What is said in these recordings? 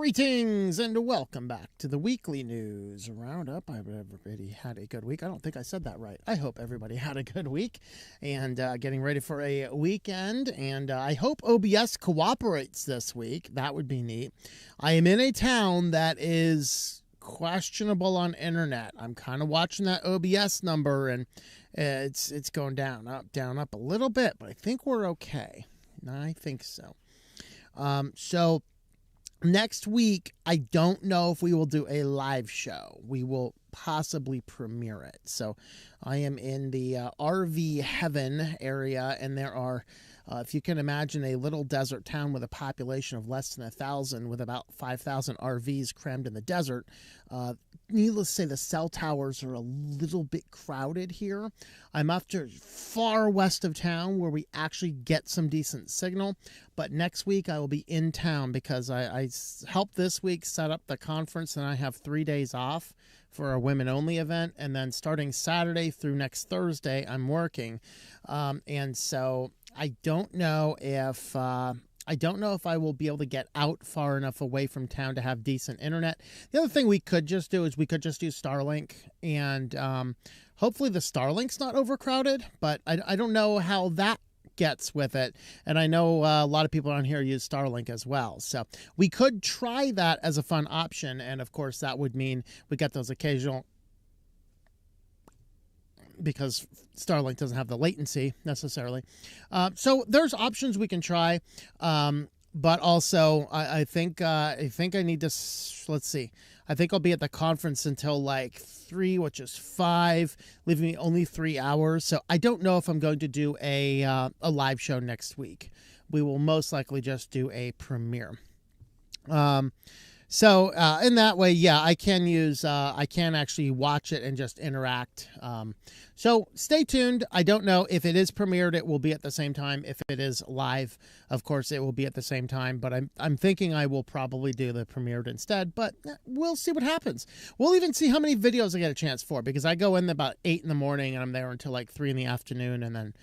Greetings and welcome back to the weekly news roundup. I hope everybody had a good week. I don't think I said that right. I hope everybody had a good week and getting ready for a weekend. And I hope OBS cooperates this week. That would be neat. I am in a town that is questionable on internet. I'm kind of watching that OBS number and it's going down, up a little bit, but I think we're okay. I think so. So next week, I don't know if we will do a live show. We will possibly premiere it. So I am in the RV heaven area, and there are, if you can imagine, a little desert town with a population of less than 1,000 with about 5,000 RVs crammed in the desert. Needless to say, the cell towers are a little bit crowded here. I'm up to far west of town where we actually get some decent signal. But next week I will be in town because I helped this week set up the conference, and I have 3 days off for a women-only event. And then starting Saturday through next Thursday, I'm working. And so I don't know if I will be able to get out far enough away from town to have decent internet. The other thing we could just do is we could just do Starlink, and hopefully the Starlink's not overcrowded, but I don't know how that gets with it. And I know a lot of people on here use Starlink as well. So we could try that as a fun option. And of course, that would mean we get those occasional, because Starlink doesn't have the latency necessarily. So there's options we can try. But also I think I need to, let's see. I think I'll be at the conference until like 3, which is 5, leaving me only 3 hours. So I don't know if I'm going to do a live show next week. We will most likely just do a premiere. So in that way, yeah, I can actually watch it and just interact. So stay tuned. I don't know if it is premiered, it will be at the same time. If it is live, of course, it will be at the same time. But I'm thinking I will probably do the premiered instead. But we'll see what happens. We'll even see how many videos I get a chance for, because I go in about 8 in the morning and I'm there until like 3 in the afternoon, and then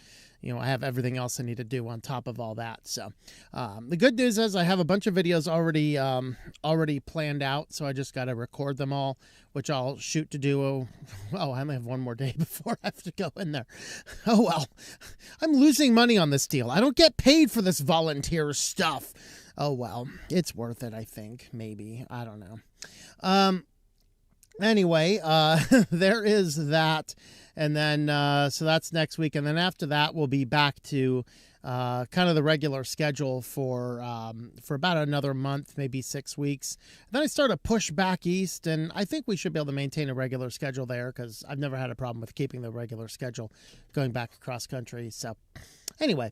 I have everything else I need to do on top of all that. So the good news is I have a bunch of videos already planned out. So I just got to record them all, which I'll shoot to do. Oh, I only have one more day before I have to go in there. Oh, well, I'm losing money on this deal. I don't get paid for this volunteer stuff. Oh, well, it's worth it, I think. Maybe. I don't know. Anyway, there is that. And then, so that's next week. And then after that, we'll be back to kind of the regular schedule for about another month, maybe 6 weeks. Then I start to push back east, and I think we should be able to maintain a regular schedule there, because I've never had a problem with keeping the regular schedule going back across country. So anyway,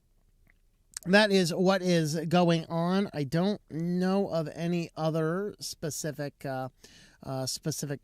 that is what is going on. I don't know of any other specific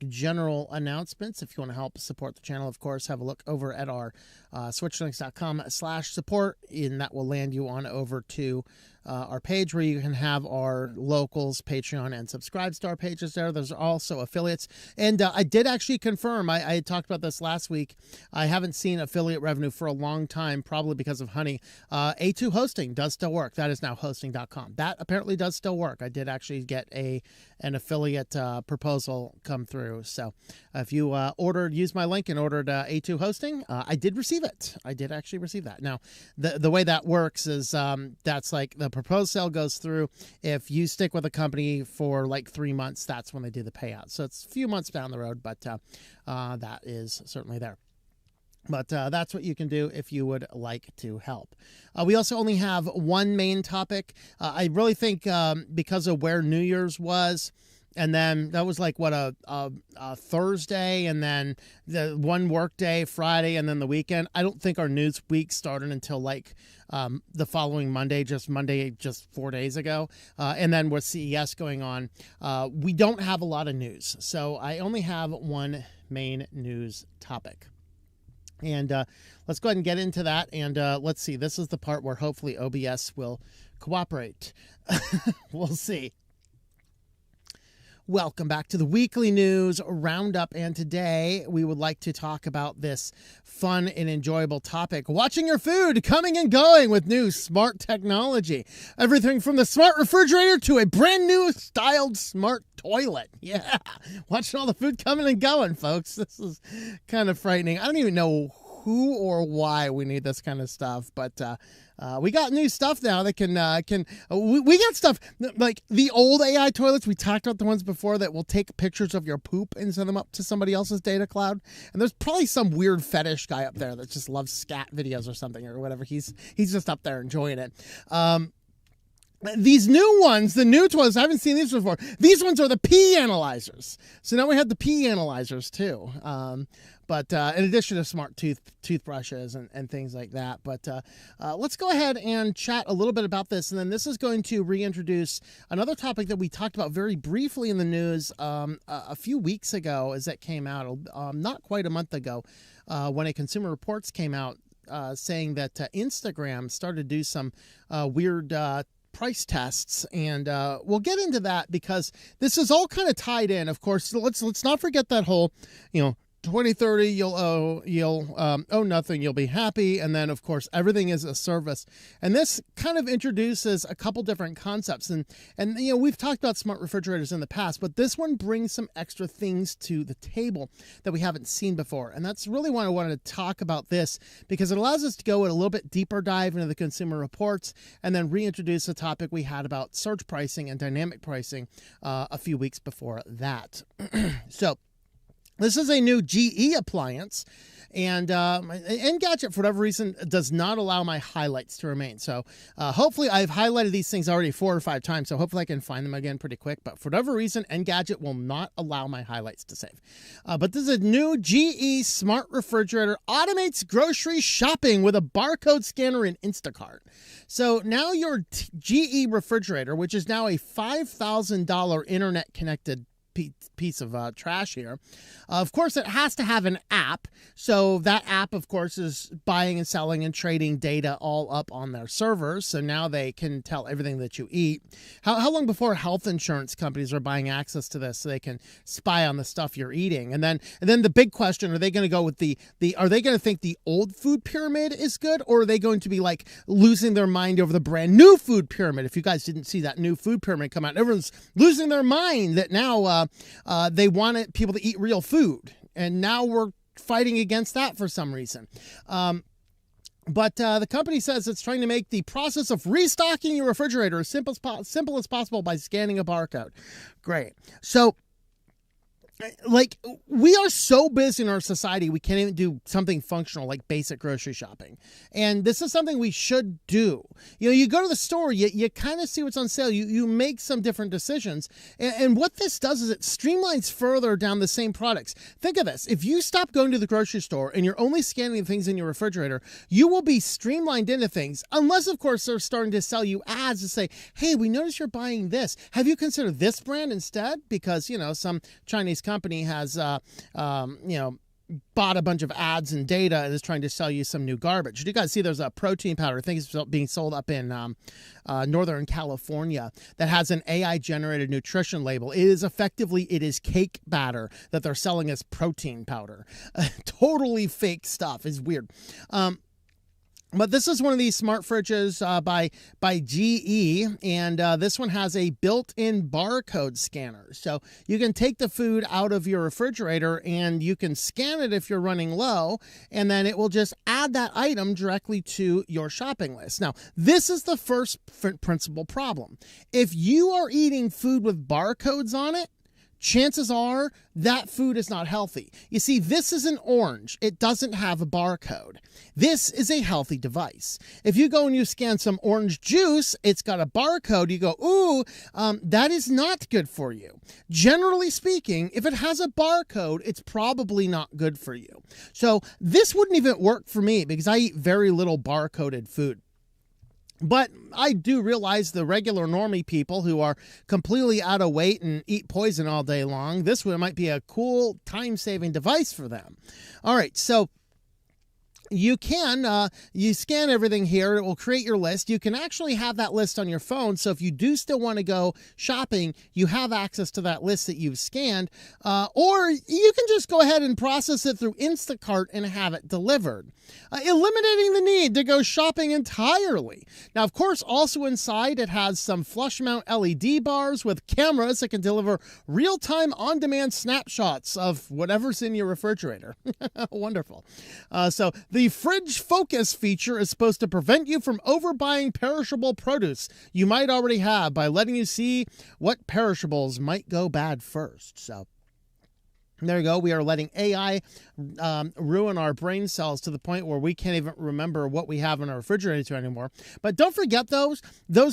general announcements. If you want to help support the channel, of course, have a look over at our switchedtolinux.com/support, and that will land you on over to our page where you can have our locals, Patreon, and subscribe star pages there. There's also affiliates. And I did actually confirm, I had talked about this last week. I haven't seen affiliate revenue for a long time, probably because of Honey. A2 Hosting does still work. That is now hosting.com. That apparently does still work. I did actually get an affiliate proposal come through. So if you used my link and ordered A2 Hosting, I did receive it. I did actually receive that. Now, the way that works is that's like the proposed sale goes through. If you stick with a company for like 3 months, that's when they do the payout. So it's a few months down the road, but that is certainly there. But that's what you can do if you would like to help. We also only have one main topic. I really think because of where New Year's was, and then that was like what a Thursday, and then the one work day Friday, and then the weekend. I don't think our news week started until like the following Monday, just 4 days ago. And then with CES going on, we don't have a lot of news. So I only have one main news topic. And let's go ahead and get into that. And let's see. This is the part where hopefully OBS will cooperate. We'll see. Welcome back to the weekly news roundup, and today we would like to talk about this fun and enjoyable topic: watching your food coming and going with new smart technology. Everything from the smart refrigerator to a brand new styled smart toilet. Yeah, watching all the food coming and going, folks. This is kind of frightening. I don't even know who or why we need this kind of stuff, but we got new stuff now that we got stuff like the old AI toilets. We talked about the ones before that will take pictures of your poop and send them up to somebody else's data cloud. And there's probably some weird fetish guy up there that just loves scat videos or something or whatever. He's just up there enjoying it. These new ones, the new toilets, I haven't seen these before. These ones are the pee analyzers. So now we have the pee analyzers too. But in addition to smart toothbrushes and things like that. But let's go ahead and chat a little bit about this. And then this is going to reintroduce another topic that we talked about very briefly in the news a few weeks ago, as that came out, not quite a month ago, when a Consumer Reports came out saying that Instagram started to do some weird price tests, and we'll get into that because this is all kind of tied in. Of course, let's not forget that whole 2030 you'll owe nothing, you'll be happy, and then of course everything is a service. And this kind of introduces a couple different concepts, and we've talked about smart refrigerators in the past, but this one brings some extra things to the table that we haven't seen before. And that's really why I wanted to talk about this, because it allows us to go in a little bit deeper dive into the Consumer Reports and then reintroduce a topic we had about surge pricing and dynamic pricing a few weeks before that. So this is a new GE appliance, and Engadget, for whatever reason, does not allow my highlights to remain. So hopefully, I've highlighted these things already 4 or 5 times, so hopefully I can find them again pretty quick. But for whatever reason, Engadget will not allow my highlights to save. But this is a new GE smart refrigerator, automates grocery shopping with a barcode scanner in Instacart. So now your GE refrigerator, which is now a $5,000 internet-connected piece of trash here. Of course, it has to have an app. So that app, of course, is buying and selling and trading data all up on their servers. So now they can tell everything that you eat. How long before health insurance companies are buying access to this so they can spy on the stuff you're eating? And then the big question, are they going to go with are they going to think the old food pyramid is good, or are they going to be like losing their mind over the brand new food pyramid? If you guys didn't see that new food pyramid come out, everyone's losing their mind that now they wanted people to eat real food, and now we're fighting against that for some reason. But the company says it's trying to make the process of restocking your refrigerator as simple as possible by scanning a barcode. Great. So, like, we are so busy in our society, we can't even do something functional like basic grocery shopping. And this is something we should do. You go to the store, you kind of see what's on sale. You make some different decisions. And what this does is it streamlines further down the same products. Think of this. If you stop going to the grocery store and you're only scanning things in your refrigerator, you will be streamlined into things. Unless, of course, they're starting to sell you ads to say, hey, we noticed you're buying this. Have you considered this brand instead? Because, some Chinese company has, bought a bunch of ads and data and is trying to sell you some new garbage. You guys see there's a protein powder, I think it's being sold up in Northern California, that has an AI-generated nutrition label. It is cake batter that they're selling as protein powder. Totally fake stuff. It's weird. But this is one of these smart fridges by GE, and this one has a built-in barcode scanner. So you can take the food out of your refrigerator and you can scan it if you're running low, and then it will just add that item directly to your shopping list. Now, this is the first principal problem. If you are eating food with barcodes on it, chances are that food is not healthy. You see, this is an orange. It doesn't have a barcode. This is a healthy device. If you go and you scan some orange juice, it's got a barcode. You go, ooh, that is not good for you. Generally speaking, if it has a barcode, it's probably not good for you. So this wouldn't even work for me because I eat very little barcoded food. But I do realize the regular normie people who are completely out of weight and eat poison all day long, this one might be a cool time-saving device for them. All right, so you can, you scan everything here. It will create your list. You can actually have that list on your phone. So if you do still want to go shopping, you have access to that list that you've scanned. Or you can just go ahead and process it through Instacart and have it delivered, eliminating the need to go shopping entirely. Now, of course, also inside it has some flush mount LED bars with cameras that can deliver real-time on-demand snapshots of whatever's in your refrigerator. Wonderful. So the fridge focus feature is supposed to prevent you from overbuying perishable produce you might already have by letting you see what perishables might go bad first. So there you go. We are letting AI ruin our brain cells to the point where we can't even remember what we have in our refrigerator anymore. But don't forget those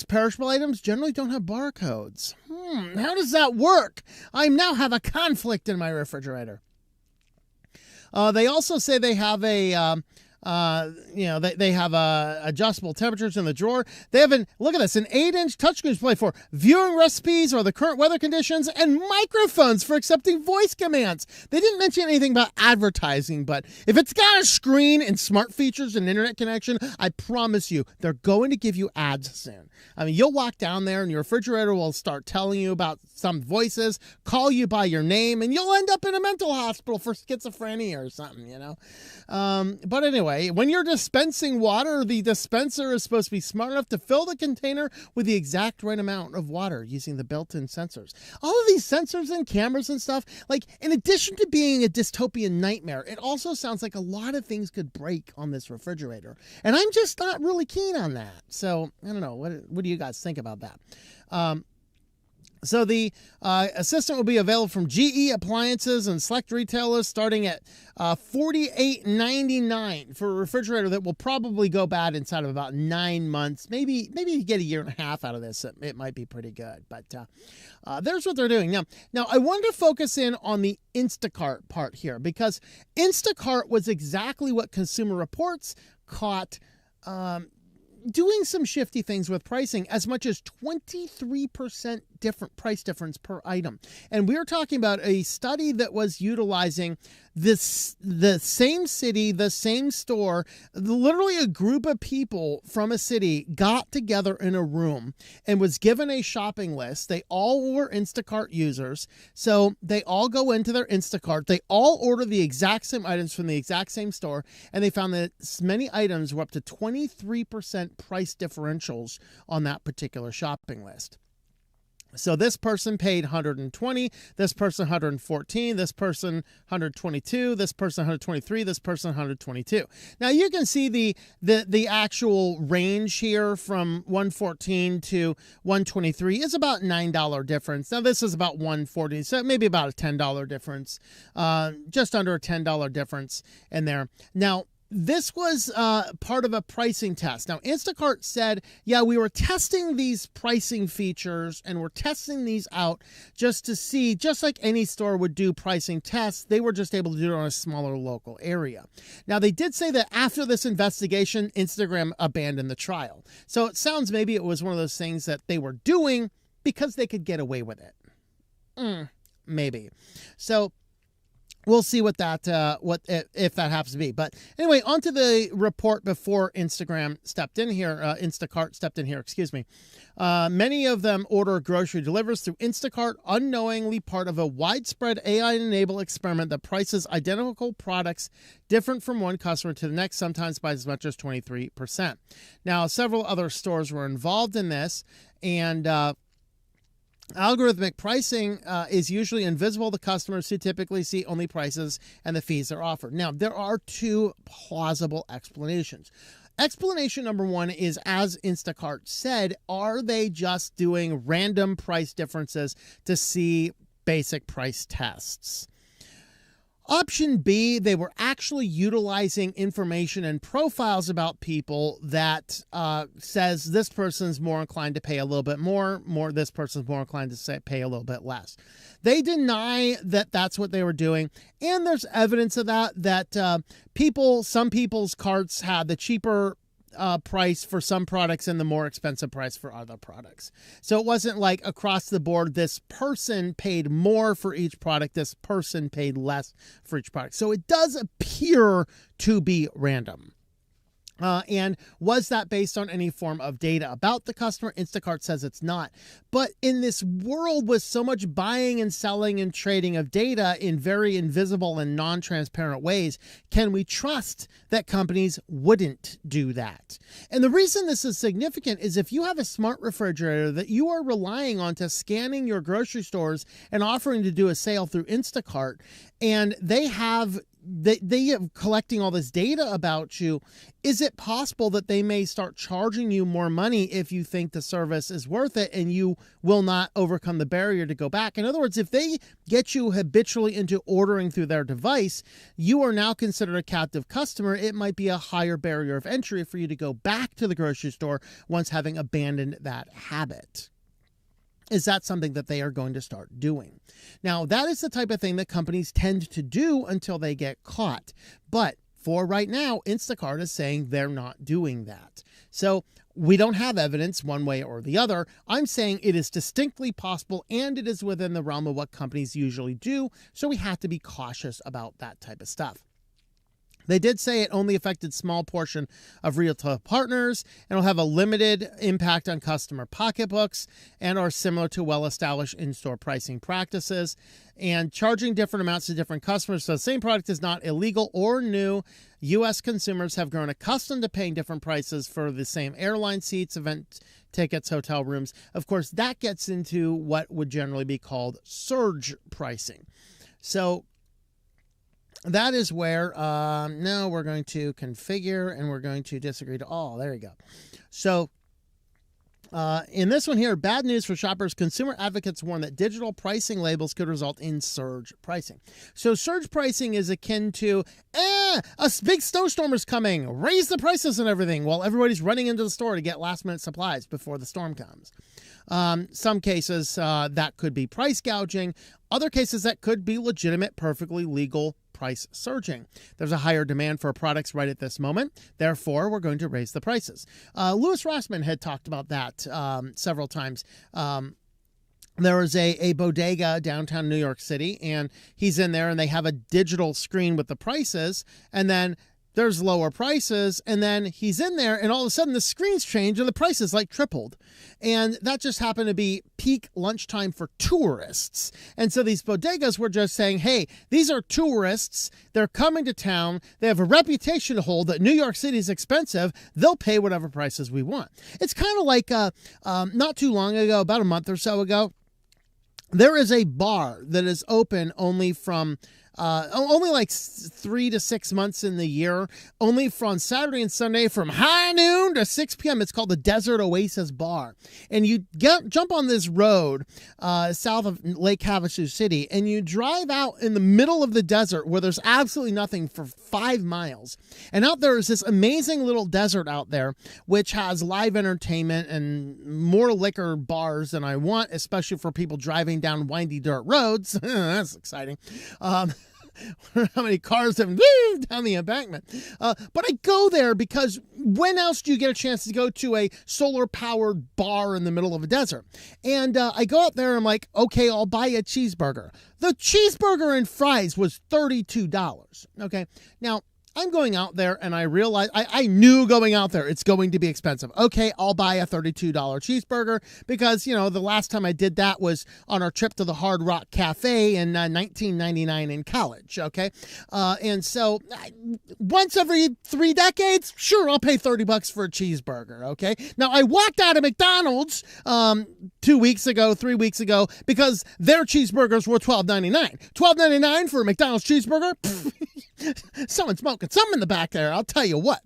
perishable items generally don't have barcodes. How does that work? I now have a conflict in my refrigerator. They also say they have a, they have adjustable temperatures in the drawer. They have look at this, an 8-inch touchscreen display for viewing recipes or the current weather conditions, and microphones for accepting voice commands. They didn't mention anything about advertising, but if it's got a screen and smart features and internet connection, I promise you, they're going to give you ads soon. I mean, you'll walk down there and your refrigerator will start telling you about some voices, call you by your name, and you'll end up in a mental hospital for schizophrenia or something, you know? But anyway, when you're dispensing water, the dispenser is supposed to be smart enough to fill the container with the exact right amount of water using the built-in sensors. All of these sensors and cameras and stuff, like, in addition to being a dystopian nightmare, it also sounds like a lot of things could break on this refrigerator. And I'm just not really keen on that. So, I don't know. What do you guys think about that? So the assistant will be available from GE Appliances and select retailers starting at $48.99 for a refrigerator that will probably go bad inside of about 9 months. Maybe you get a year and a half out of this. It might be pretty good. But there's what they're doing. Now, I wanted to focus in on the Instacart part here because Instacart was exactly what Consumer Reports caught doing some shifty things with pricing, as much as 23% different price difference per item. And we're talking about a study that was utilizing the same city, the same store, literally a group of people from a city got together in a room and was given a shopping list. They all were Instacart users. So they all go into their Instacart. They all order the exact same items from the exact same store. And they found that many items were up to 23% price differentials on that particular shopping list. So this person paid 120, this person 114, this person 122, this person 123, this person 122. Now you can see the actual range here from 114 to 123 is about $9 difference. Now this is about 140, so maybe about a $10 difference, just under a $10 difference in there. Now, this was part of a pricing test. Now, Instacart said, yeah, we were testing these pricing features and we're testing these out just to see, just like any store would do pricing tests, they were just able to do it on a smaller local area. Now, they did say that after this investigation, Instagram abandoned the trial. So it sounds maybe it was one of those things that they were doing because they could get away with it. Maybe. So we'll see what that if that happens to be. But anyway, onto the report before Instacart stepped in here. Excuse me. Many of them order grocery deliveries through Instacart, unknowingly part of a widespread AI-enabled experiment that prices identical products different from one customer to the next, sometimes by as much as 23%. Now, several other stores were involved in this, and algorithmic pricing is usually invisible to customers who typically see only prices and the fees that are offered. Now, there are two plausible explanations. Explanation number one is, as Instacart said, are they just doing random price differences to see basic price tests? Option B, they were actually utilizing information and profiles about people that says this person's more inclined to pay a little bit more, this person's more inclined to pay a little bit less. They deny that that's what they were doing, and there's evidence of that some people's carts had the cheaper price for some products and the more expensive price for other products. So it wasn't like across the board, this person paid more for each product, this person paid less for each product. So it does appear to be random. And was that based on any form of data about the customer? Instacart says it's not. But in this world with so much buying and selling and trading of data in very invisible and non-transparent ways, can we trust that companies wouldn't do that? And the reason this is significant is if you have a smart refrigerator that you are relying on to scanning your grocery stores and offering to do a sale through Instacart, and they have collecting all this data about you, is it possible that they may start charging you more money if you think the service is worth it and you will not overcome the barrier to go back? In other words, if they get you habitually into ordering through their device, you are now considered a captive customer. It might be a higher barrier of entry for you to go back to the grocery store once having abandoned that habit. Is that something that they are going to start doing? Now, that is the type of thing that companies tend to do until they get caught. But for right now, Instacart is saying they're not doing that. So we don't have evidence one way or the other. I'm saying it is distinctly possible and it is within the realm of what companies usually do. So we have to be cautious about that type of stuff. They did say it only affected small portion of retail partners and will have a limited impact on customer pocketbooks and are similar to well-established in-store pricing practices. And charging different amounts to different customers. So the same product is not illegal or new. U.S. consumers have grown accustomed to paying different prices for the same airline seats, event tickets, hotel rooms. Of course, that gets into what would generally be called surge pricing. So that is where, no, we're going to configure and we're going to disagree to all. There you go. So in this one here, bad news for shoppers. Consumer advocates warn that digital pricing labels could result in surge pricing. So surge pricing is akin to, a big snowstorm is coming, raise the prices and everything while everybody's running into the store to get last minute supplies before the storm comes. Some cases that could be price gouging. Other cases that could be legitimate, perfectly legal price surging. There's a higher demand for products right at this moment. Therefore, we're going to raise the prices. Louis Rossmann had talked about that several times. There was a bodega downtown New York City, and he's in there, and they have a digital screen with the prices, and then there's lower prices, and then he's in there, and all of a sudden the screens change and the prices like tripled. And that just happened to be peak lunchtime for tourists. And so these bodegas were just saying, hey, these are tourists. They're coming to town. They have a reputation to hold that New York City is expensive. They'll pay whatever prices we want. It's kind of like not too long ago, about a month or so ago, there is a bar that is open only from only like 3 to 6 months in the year, only from Saturday and Sunday from high noon to 6 p.m. It's called the Desert Oasis Bar. And you jump on this road south of Lake Havasu City, and you drive out in the middle of the desert where there's absolutely nothing for 5 miles. And out there is this amazing little desert out there, which has live entertainment and more liquor bars than I want, especially for people driving down windy dirt roads. That's exciting. How many cars have moved down the embankment. But I go there because when else do you get a chance to go to a solar-powered bar in the middle of a desert? And I go out there and I'm like, okay, I'll buy a cheeseburger. The cheeseburger and fries was $32. Okay, now I'm going out there and I realize, I knew going out there it's going to be expensive. Okay, I'll buy a $32 cheeseburger because, you know, the last time I did that was on our trip to the Hard Rock Cafe in 1999 in college, okay? And so once every 3 decades, sure, I'll pay $30 for a cheeseburger, okay? Now, I walked out of McDonald's 2 weeks ago, 3 weeks ago, because their cheeseburgers were $12.99. $12.99 for a McDonald's cheeseburger? Someone's smoking something in the back there, I'll tell you what.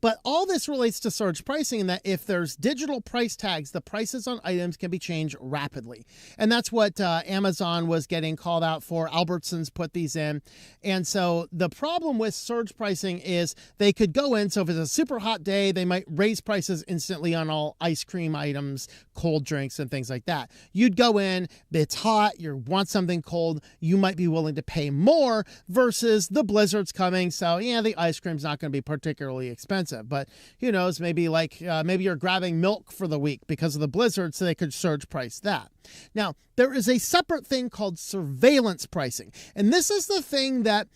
But all this relates to surge pricing in that if there's digital price tags, the prices on items can be changed rapidly. And that's what Amazon was getting called out for. Albertsons put these in. And so the problem with surge pricing is they could go in. So if it's a super hot day, they might raise prices instantly on all ice cream items, cold drinks, and things like that. You'd go in, it's hot, you want something cold, you might be willing to pay more versus the blizzard's coming. So yeah, the ice cream's not going to be particularly expensive. expensive, but who knows, maybe maybe you're grabbing milk for the week because of the blizzard, so they could surge price that. Now, there is a separate thing called surveillance pricing, and this is the thing that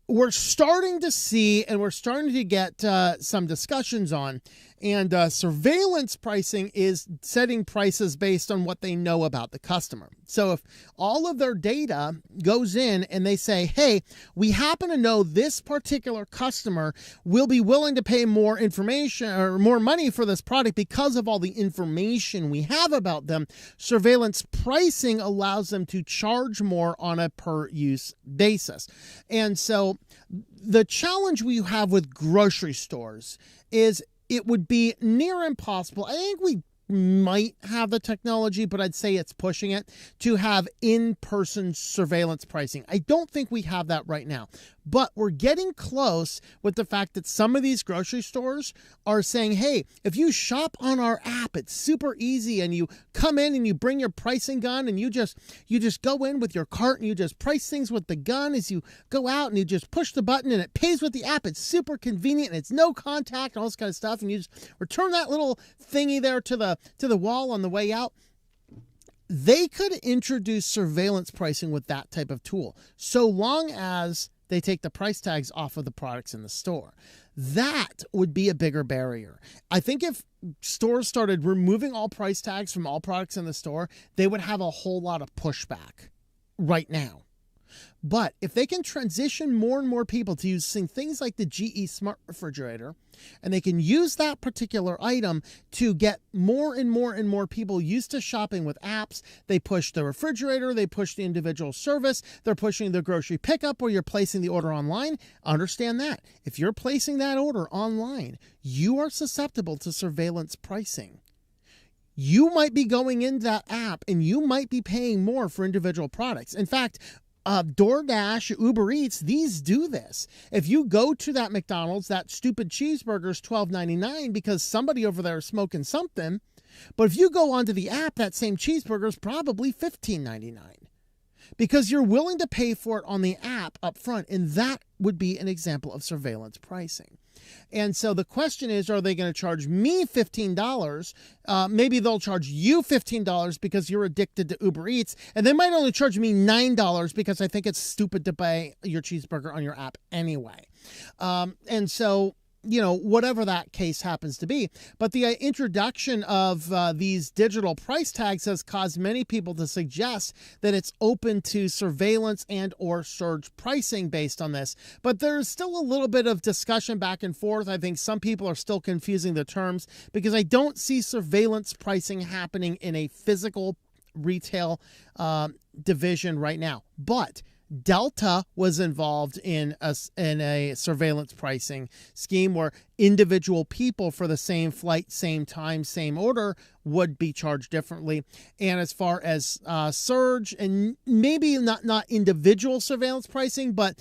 we're starting to see and we're starting to get some discussions on. And surveillance pricing is setting prices based on what they know about the customer. So if all of their data goes in and they say, hey, we happen to know this particular customer will be willing to pay more information or more money for this product because of all the information we have about them, surveillance pricing allows them to charge more on a per use basis. And so the challenge we have with grocery stores is it would be near impossible. I think we might have the technology, but I'd say it's pushing it to have in-person surveillance pricing. I don't think we have that right now, but we're getting close with the fact that some of these grocery stores are saying, hey, if you shop on our app, it's super easy, and you come in and you bring your pricing gun and you just go in with your cart and you just price things with the gun as you go out, and you just push the button and it pays with the app. It's super convenient and it's no contact and all this kind of stuff, and you just return that little thingy there to the wall on the way out. They could introduce surveillance pricing with that type of tool, so long as they take the price tags off of the products in the store. That would be a bigger barrier. I think if stores started removing all price tags from all products in the store, they would have a whole lot of pushback right now. But if they can transition more and more people to using things like the GE smart refrigerator, and they can use that particular item to get more and more and more people used to shopping with apps, they push the refrigerator, they push the individual service, they're pushing the grocery pickup where you're placing the order online. Understand that. If you're placing that order online, you are susceptible to surveillance pricing. You might be going into that app and you might be paying more for individual products. In fact, DoorDash, Uber Eats, these do this. If you go to that McDonald's, that stupid cheeseburger's $12.99 because somebody over there is smoking something. But if you go onto the app, that same cheeseburger is probably $15.99 because you're willing to pay for it on the app up front. And that would be an example of surveillance pricing. And so the question is, are they going to charge me $15? Maybe they'll charge you $15 because you're addicted to Uber Eats. And they might only charge me $9 because I think it's stupid to buy your cheeseburger on your app anyway. And so, you know, whatever that case happens to be. But the introduction of these digital price tags has caused many people to suggest that it's open to surveillance and or surge pricing based on this. But there's still a little bit of discussion back and forth. I think some people are still confusing the terms because I don't see surveillance pricing happening in a physical retail division right now. But Delta was involved in a surveillance pricing scheme where individual people for the same flight, same time, same order would be charged differently. And as far as surge and maybe not individual surveillance pricing, but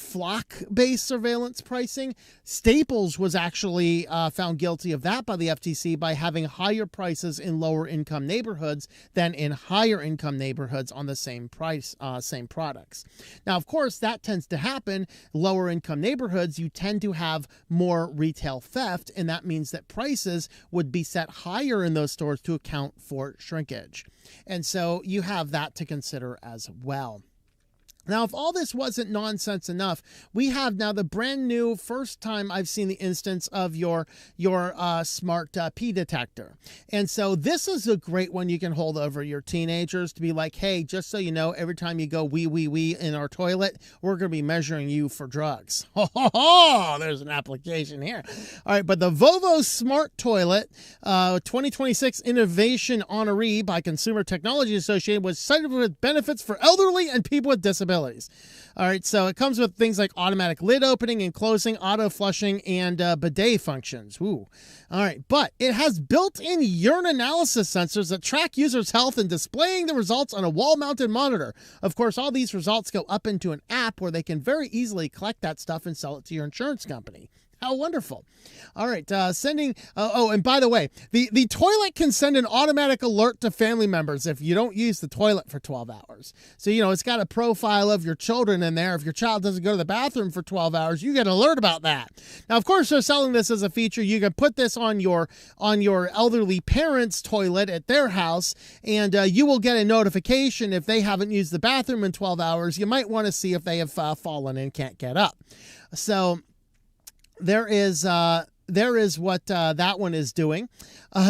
flock-based surveillance pricing, Staples was actually found guilty of that by the FTC by having higher prices in lower income neighborhoods than in higher income neighborhoods on the same price, same products. Now, of course, that tends to happen. Lower income neighborhoods, you tend to have more retail theft, and that means that prices would be set higher in those stores to account for shrinkage. And so you have that to consider as well. Now, if all this wasn't nonsense enough, we have now the brand new first time I've seen the instance of your smart pee detector. And so this is a great one you can hold over your teenagers to be like, hey, just so you know, every time you go wee in our toilet, we're going to be measuring you for drugs. There's an application here. All right, but the Vovo Smart Toilet 2026 Innovation Honoree by Consumer Technology Association was cited with benefits for elderly and people with disabilities. All right, so it comes with things like automatic lid opening and closing, auto flushing, and bidet functions. Ooh. All right, but it has built-in urine analysis sensors that track users' health and displaying the results on a wall-mounted monitor. Of course, all these results go up into an app where they can very easily collect that stuff and sell it to your insurance company. How wonderful. All right, sending, and by the way, the toilet can send an automatic alert to family members if you don't use the toilet for 12 hours. So, it's got a profile of your children in there. If your child doesn't go to the bathroom for 12 hours, you get an alert about that. Now, of course, they're selling this as a feature. You can put this on your elderly parents' toilet at their house, and you will get a notification if they haven't used the bathroom in 12 hours. You might want to see if they have fallen and can't get up. So there is what that one is doing.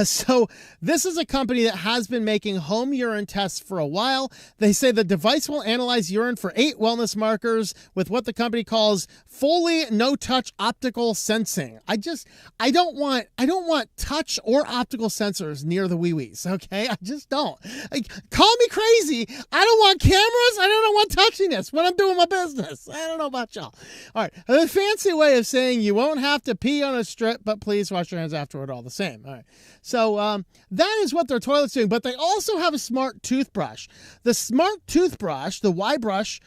So this is a company that has been making home urine tests for a while. They say the device will analyze urine for 8 wellness markers with what the company calls fully no-touch optical sensing. I don't want touch or optical sensors near the wee-wees, okay? I just don't. Call me crazy. I don't want cameras. I don't want touchiness when I'm doing my business. I don't know about y'all. All right. A fancy way of saying you won't have to pee on a strip, but please wash your hands afterward all the same. All right. So that is what their toilet's doing, but they also have a smart toothbrush. The smart toothbrush, the Y-brush,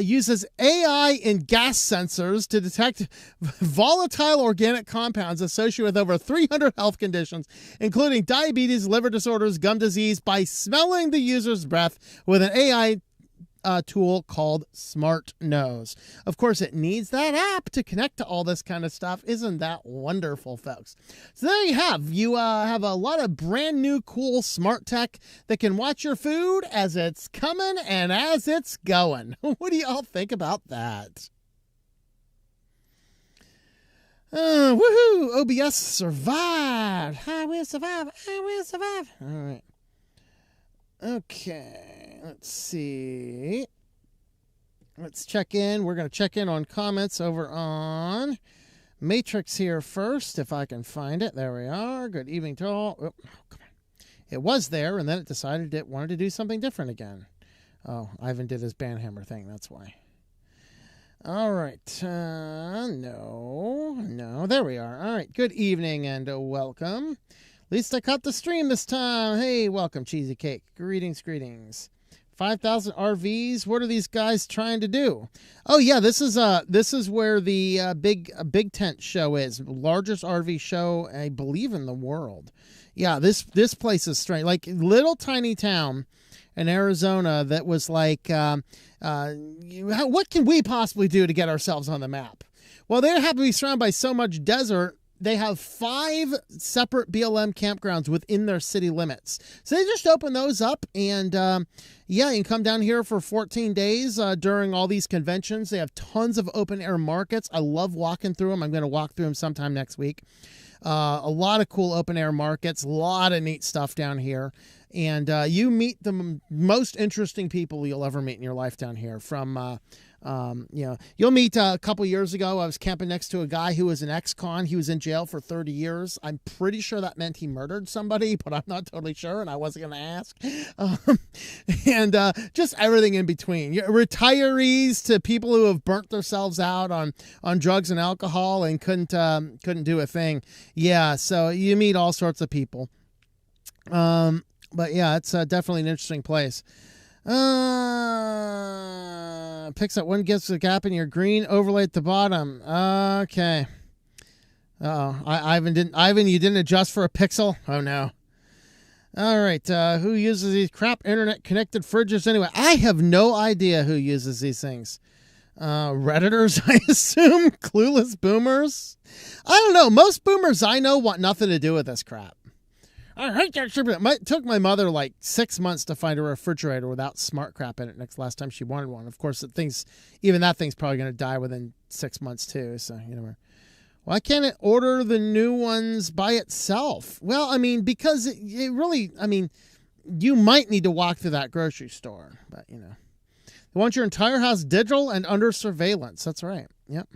uses AI and gas sensors to detect volatile organic compounds associated with over 300 health conditions, including diabetes, liver disorders, gum disease, by smelling the user's breath with an AI tool called Smart Nose. Of course, it needs that app to connect to all this kind of stuff. Isn't that wonderful, folks? So there you have. You have a lot of brand new cool smart tech that can watch your food as it's coming and as it's going. What do y'all think about that? Woohoo! OBS survived. I will survive. I will survive. All right. Okay, let's see. Let's check in. We're going to check in on comments over on Matrix here first, if I can find it. There we are. Good evening to all. Oh, come on. It was there, and then it decided it wanted to do something different again. Oh, Ivan did his banhammer thing. That's why. All right. No. There we are. All right. Good evening and welcome. At least I caught the stream this time. Hey, welcome, Cheesy Cake. Greetings. 5,000 RVs. What are these guys trying to do? Oh yeah, this is where the big tent show is. Largest RV show, I believe, in the world. Yeah, this place is strange. Like little tiny town in Arizona that was like, what can we possibly do to get ourselves on the map? Well, they happen to be surrounded by so much desert. They have 5 separate BLM campgrounds within their city limits. So they just open those up, and you can come down here for 14 days during all these conventions. They have tons of open-air markets. I love walking through them. I'm going to walk through them sometime next week. A lot of cool open-air markets, a lot of neat stuff down here. And you meet the most interesting people you'll ever meet in your life down here from... you'll meet a couple years ago. I was camping next to a guy who was an ex-con. He was in jail for 30 years. I'm pretty sure that meant he murdered somebody, but I'm not totally sure, and I wasn't going to ask. And just everything in between. Retirees to people who have burnt themselves out on drugs and alcohol and couldn't do a thing. Yeah, so you meet all sorts of people. But yeah, it's definitely an interesting place. Picks up one gives a gap in your green overlay at the bottom. Okay. Ivan, you didn't adjust for a pixel? Oh no. All right. Who uses these crap internet connected fridges anyway? I have no idea who uses these things. Redditors, I assume. Clueless boomers. I don't know. Most boomers I know want nothing to do with this crap. I hate that shit. It took my mother like 6 months to find a refrigerator without smart crap in it next last time she wanted one. Of course, even that thing's probably going to die within 6 months too. So, why can't it order the new ones by itself? Well, I mean, because it really, you might need to walk through that grocery store, but they want your entire house digital and under surveillance. That's right. Yep.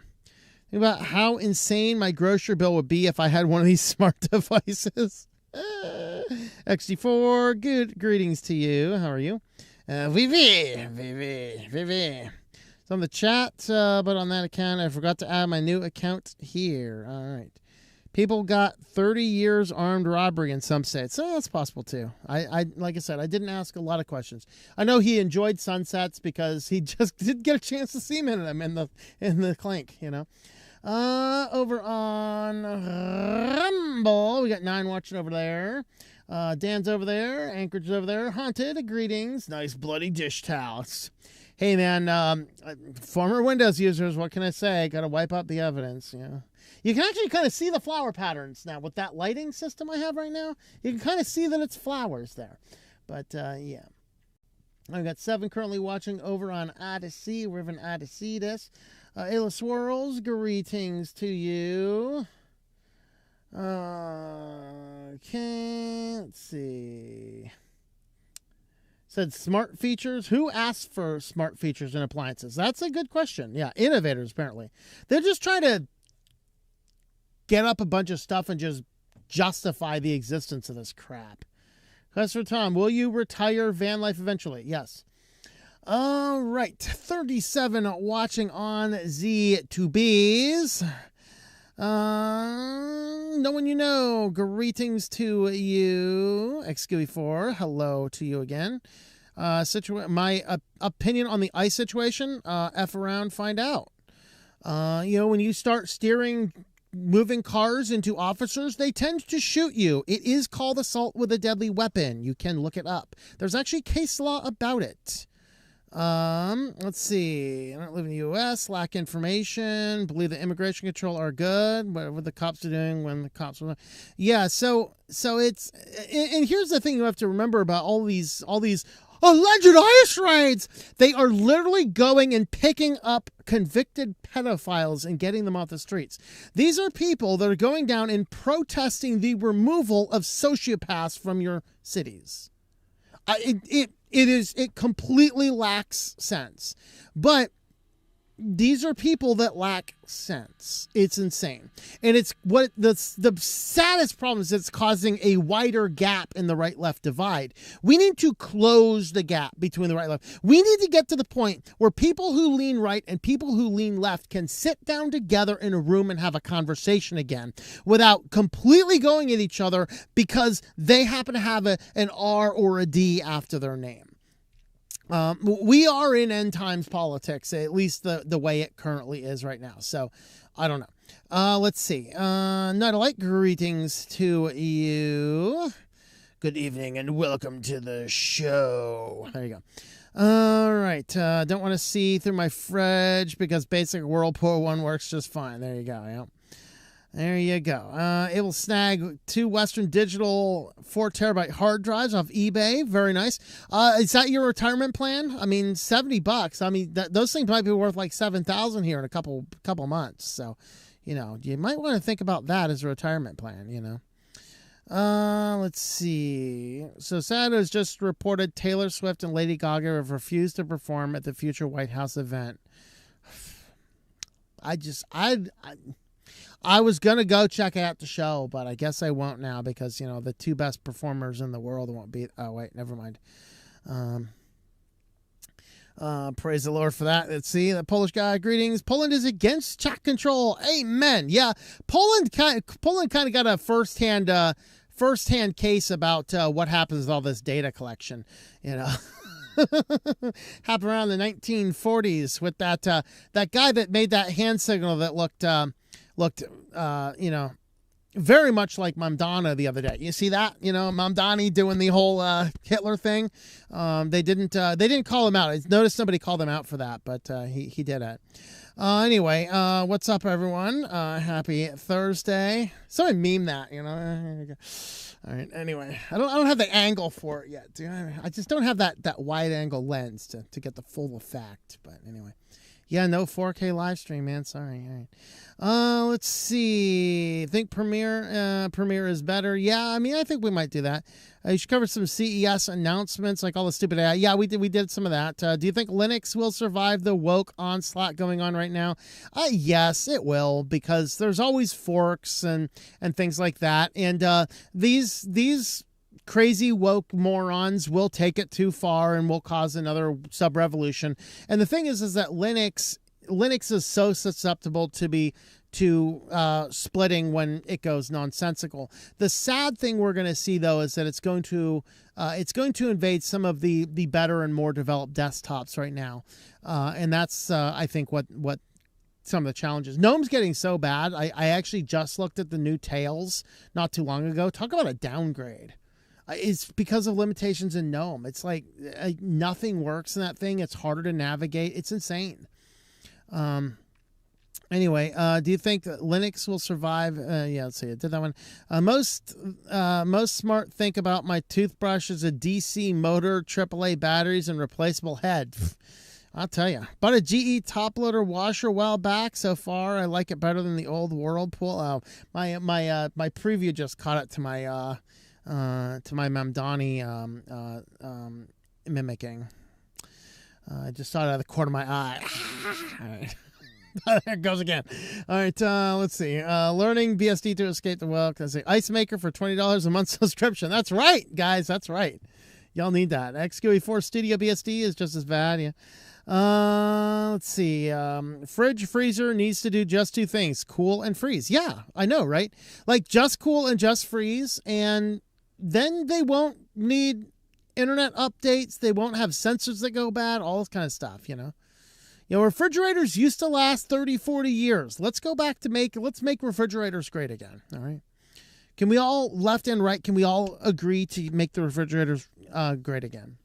Think about how insane my grocery bill would be if I had one of these smart devices. XD4, good greetings to you. How are you? Vivi. It's on the chat, but on that account, I forgot to add my new account here. All right. People got 30 years armed robbery in some states. So that's possible too. I like I said, I didn't ask a lot of questions. I know he enjoyed sunsets because he just didn't get a chance to see many of them in the clink, Over on Rumble, we got 9 watching over there. Dan's over there. Anchorage's over there. Haunted, greetings. Nice bloody dish towels. Hey, man, former Windows users, what can I say? Got to wipe out the evidence, you know. You can actually kind of see the flower patterns now with that lighting system I have right now. You can kind of see that it's flowers there. But, yeah. I've got 7 currently watching over on Odyssey. We're in Odyssey this. Ayla Swirls, greetings to you. Okay, let's see. Said smart features. Who asked for smart features in appliances? That's a good question. Yeah, innovators, apparently. They're just trying to get up a bunch of stuff and just justify the existence of this crap. Question for Tom, will you retire van life eventually? Yes. All right, 37 watching on Z2Bs. No one you know, greetings to you. XQE4, hello to you again. My opinion on the ICE situation, F around, find out. You know, when you start moving cars into officers, they tend to shoot you. It is called assault with a deadly weapon. You can look it up. There's actually case law about it. Let's see. I don't live in the U.S. Lack information. Believe that immigration control are good. Whatever the cops are doing when the cops are. Yeah. So it's, and here's the thing you have to remember about all these alleged ICE raids. They are literally going and picking up convicted pedophiles and getting them off the streets. These are people that are going down and protesting the removal of sociopaths from your cities. It completely lacks sense. But these are people that lack sense. It's insane. And it's what the saddest problem is, it's causing a wider gap in the right-left divide. We need to close the gap between the right and left. We need to get to the point where people who lean right and people who lean left can sit down together in a room and have a conversation again without completely going at each other because they happen to have an R or a D after their name. We are in end times politics, at least the way it currently is right now. So I don't know. Let's see. Night of Light, greetings to you. Good evening and welcome to the show. There you go. All right. Don't want to see through my fridge because basic Whirlpool 1 works just fine. There you go. Yeah. There you go. It will snag 2 Western Digital 4 terabyte hard drives off eBay. Very nice. Is that your retirement plan? I mean, $70. I mean, those things might be worth like $7,000 here in a couple months. So, you know, you might want to think about that as a retirement plan. You know. Let's see. So sad has just reported Taylor Swift and Lady Gaga have refused to perform at the future White House event. I was going to go check out the show, but I guess I won't now because, you know, the 2 best performers in the world won't be. Oh, wait, never mind. Praise the Lord for that. Let's see. The Polish guy, greetings. Poland is against chat control. Amen. Yeah, Poland kind of got a first-hand case about what happens with all this data collection, you know. Happened around the 1940s with that guy that made that hand signal that looked, you know, very much like Mamdani the other day. You see that? You know, Mamdani doing the whole Hitler thing. They didn't call him out. I noticed somebody called him out for that, but he did it. Anyway, what's up, everyone? Happy Thursday. Somebody meme that, you know. All right. Anyway, I don't have the angle for it yet, do I? I just don't have that wide angle lens to get the full effect. But anyway. Yeah, no 4K live stream, man. Sorry. All right. Let's see. Think Premiere is better. Yeah, I mean, I think we might do that. You should cover some CES announcements, like all the stupid AI. Yeah, we did some of that. Do you think Linux will survive the woke onslaught going on right now? Yes, it will, because there's always forks and things like that. And these crazy woke morons will take it too far and will cause another sub-revolution. And the thing is that Linux is so susceptible to splitting when it goes nonsensical. The sad thing we're going to see, though, is that it's going to invade some of the better and more developed desktops right now, and that's I think what some of the challenges. Gnome's getting so bad. I actually just looked at the new Tails not too long ago. Talk about a downgrade. It's because of limitations in Gnome. It's like nothing works in that thing. It's harder to navigate. It's insane. Anyway, do you think that Linux will survive? Yeah, let's see. I did that one. Most smart think about my toothbrush as a DC motor, AAA batteries, and replaceable head. I'll tell you. Bought a GE top loader washer a while back. So far, I like it better than the old Whirlpool. My preview just caught it to my Mamdani mimicking. I just saw it out of the corner of my eye. All right. There it goes again. All right, let's see. Learning BSD to escape the well. Let's see. Ice Maker for $20 a month subscription. That's right, guys. That's right. Y'all need that. XQE4 Studio BSD is just as bad. Yeah. Let's see. Fridge freezer needs to do just two things: cool and freeze. Yeah, I know, right? Like just cool and just freeze, and then they won't need internet updates. They won't have sensors that go bad. All this kind of stuff, you know. You know, refrigerators used to last 30, 40 years. Let's go back to let's make refrigerators great again. All right. Can we all, left and right, can we all agree to make the refrigerators great again?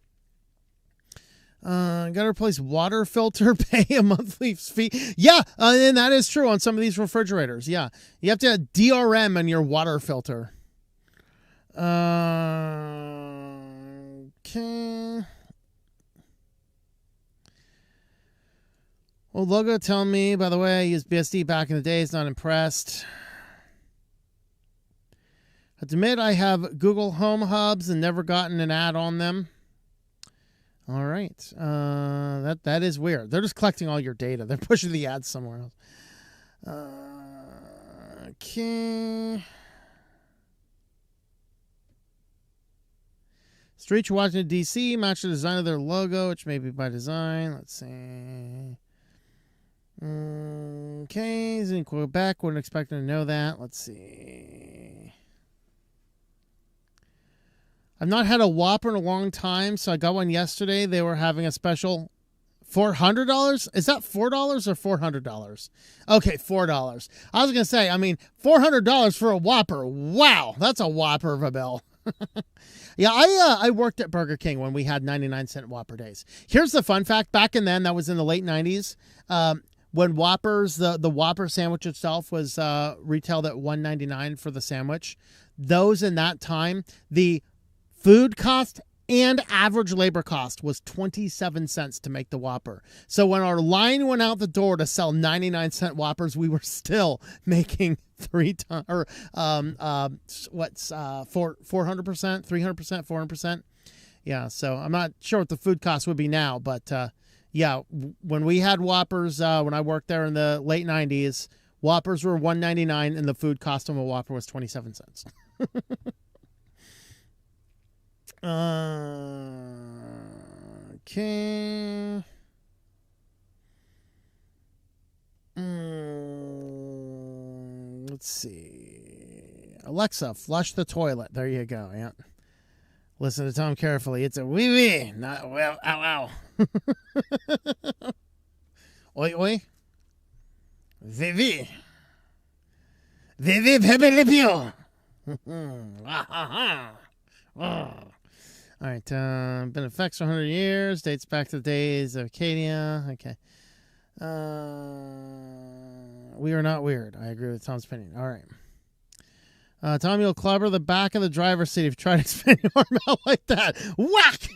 Got to replace water filter, pay a monthly fee. Yeah, and that is true on some of these refrigerators. Yeah, you have to have DRM in your water filter. Okay. Well, logo telling me, by the way, I used BSD back in the days, not impressed. I admit I have Google Home Hubs and never gotten an ad on them. All right. That is weird. They're just collecting all your data. They're pushing the ads somewhere else. Okay. Street Washington, D.C. match the design of their logo, which may be by design. Let's see. Okay, he's in Quebec. Wouldn't expect him to know that. Let's see. I've not had a Whopper in a long time, so I got one yesterday. They were having a special $400. Is that $4 or $400? Okay, $4. I was going to say, I mean, $400 for a Whopper. Wow, that's a Whopper of a bill. Yeah, I worked at Burger King when we had 99-cent Whopper days. Here's the fun fact. Back in then, that was in the late 90s. When Whoppers, the Whopper sandwich itself was retailed at $1.99 for the sandwich. Those in that time, the food cost and average labor cost was 27 cents to make the Whopper. So when our line went out the door to sell 99-cent Whoppers, we were still making 400%, 300%, 400%. Yeah, so I'm not sure what the food cost would be now, but yeah, when we had Whoppers, when I worked there in the late 90s, Whoppers were $1.99 and the food cost of a Whopper was 27 cents. Okay. Let's see. Alexa, flush the toilet. There you go. Yeah. Listen to Tom carefully. It's a wee wee, not well. Ow ow. Oi oi. Vivi. Vivi pebelipio. All right, been in effect for 100 years. Dates back to the days of Acadia. Okay. We are not weird. I agree with Tom's opinion. All right. Tom, you'll clobber the back of the driver's seat if you try to expand your arm out like that. Whack!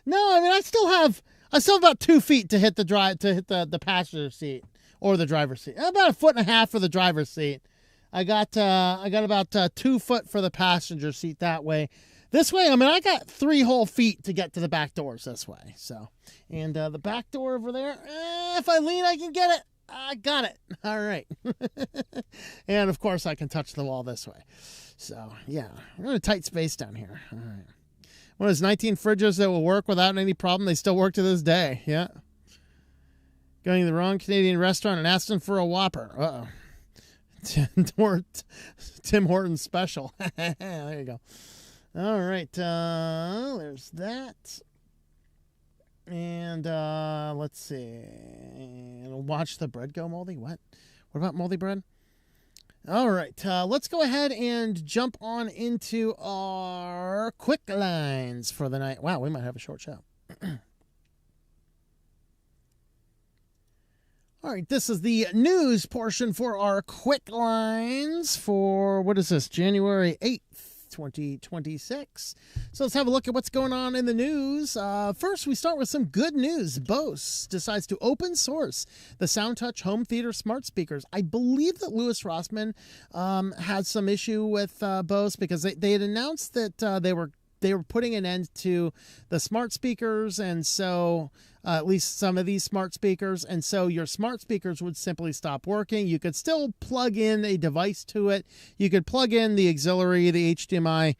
No, I mean, I still have about 2 feet to hit the passenger seat or the driver's seat. About 1.5 feet for the driver's seat. I got about 2 foot for the passenger seat that way. This way, I mean, I got 3 whole feet to get to the back doors this way. So, and the back door over there, if I lean, I can get it. I got it. All right. And, of course, I can touch the wall this way. So, yeah, we're in a tight space down here. All right. One of those 19 fridges that will work without any problem. They still work to this day. Yeah. Going to the wrong Canadian restaurant and asked them for a Whopper. Uh-oh. Tim Hortons special. There you go. All right. There's that. And let's see. Watch the bread go moldy. What about moldy bread? All right, let's go ahead and jump on into our quick lines for the night. Wow, we might have a short show. All right, this is the news portion for our quick lines for, what is this, January 8th, 2026. So let's have a look at what's going on in the news. First, we start with some good news. Bose decides to open source the SoundTouch home theater smart speakers. I believe that Louis Rossmann had some issue with Bose because they had announced that they were putting an end to the smart speakers, and so at least some of these smart speakers, and so your smart speakers would simply stop working. You could still plug in a device to it. You could plug in the auxiliary, the HDMI,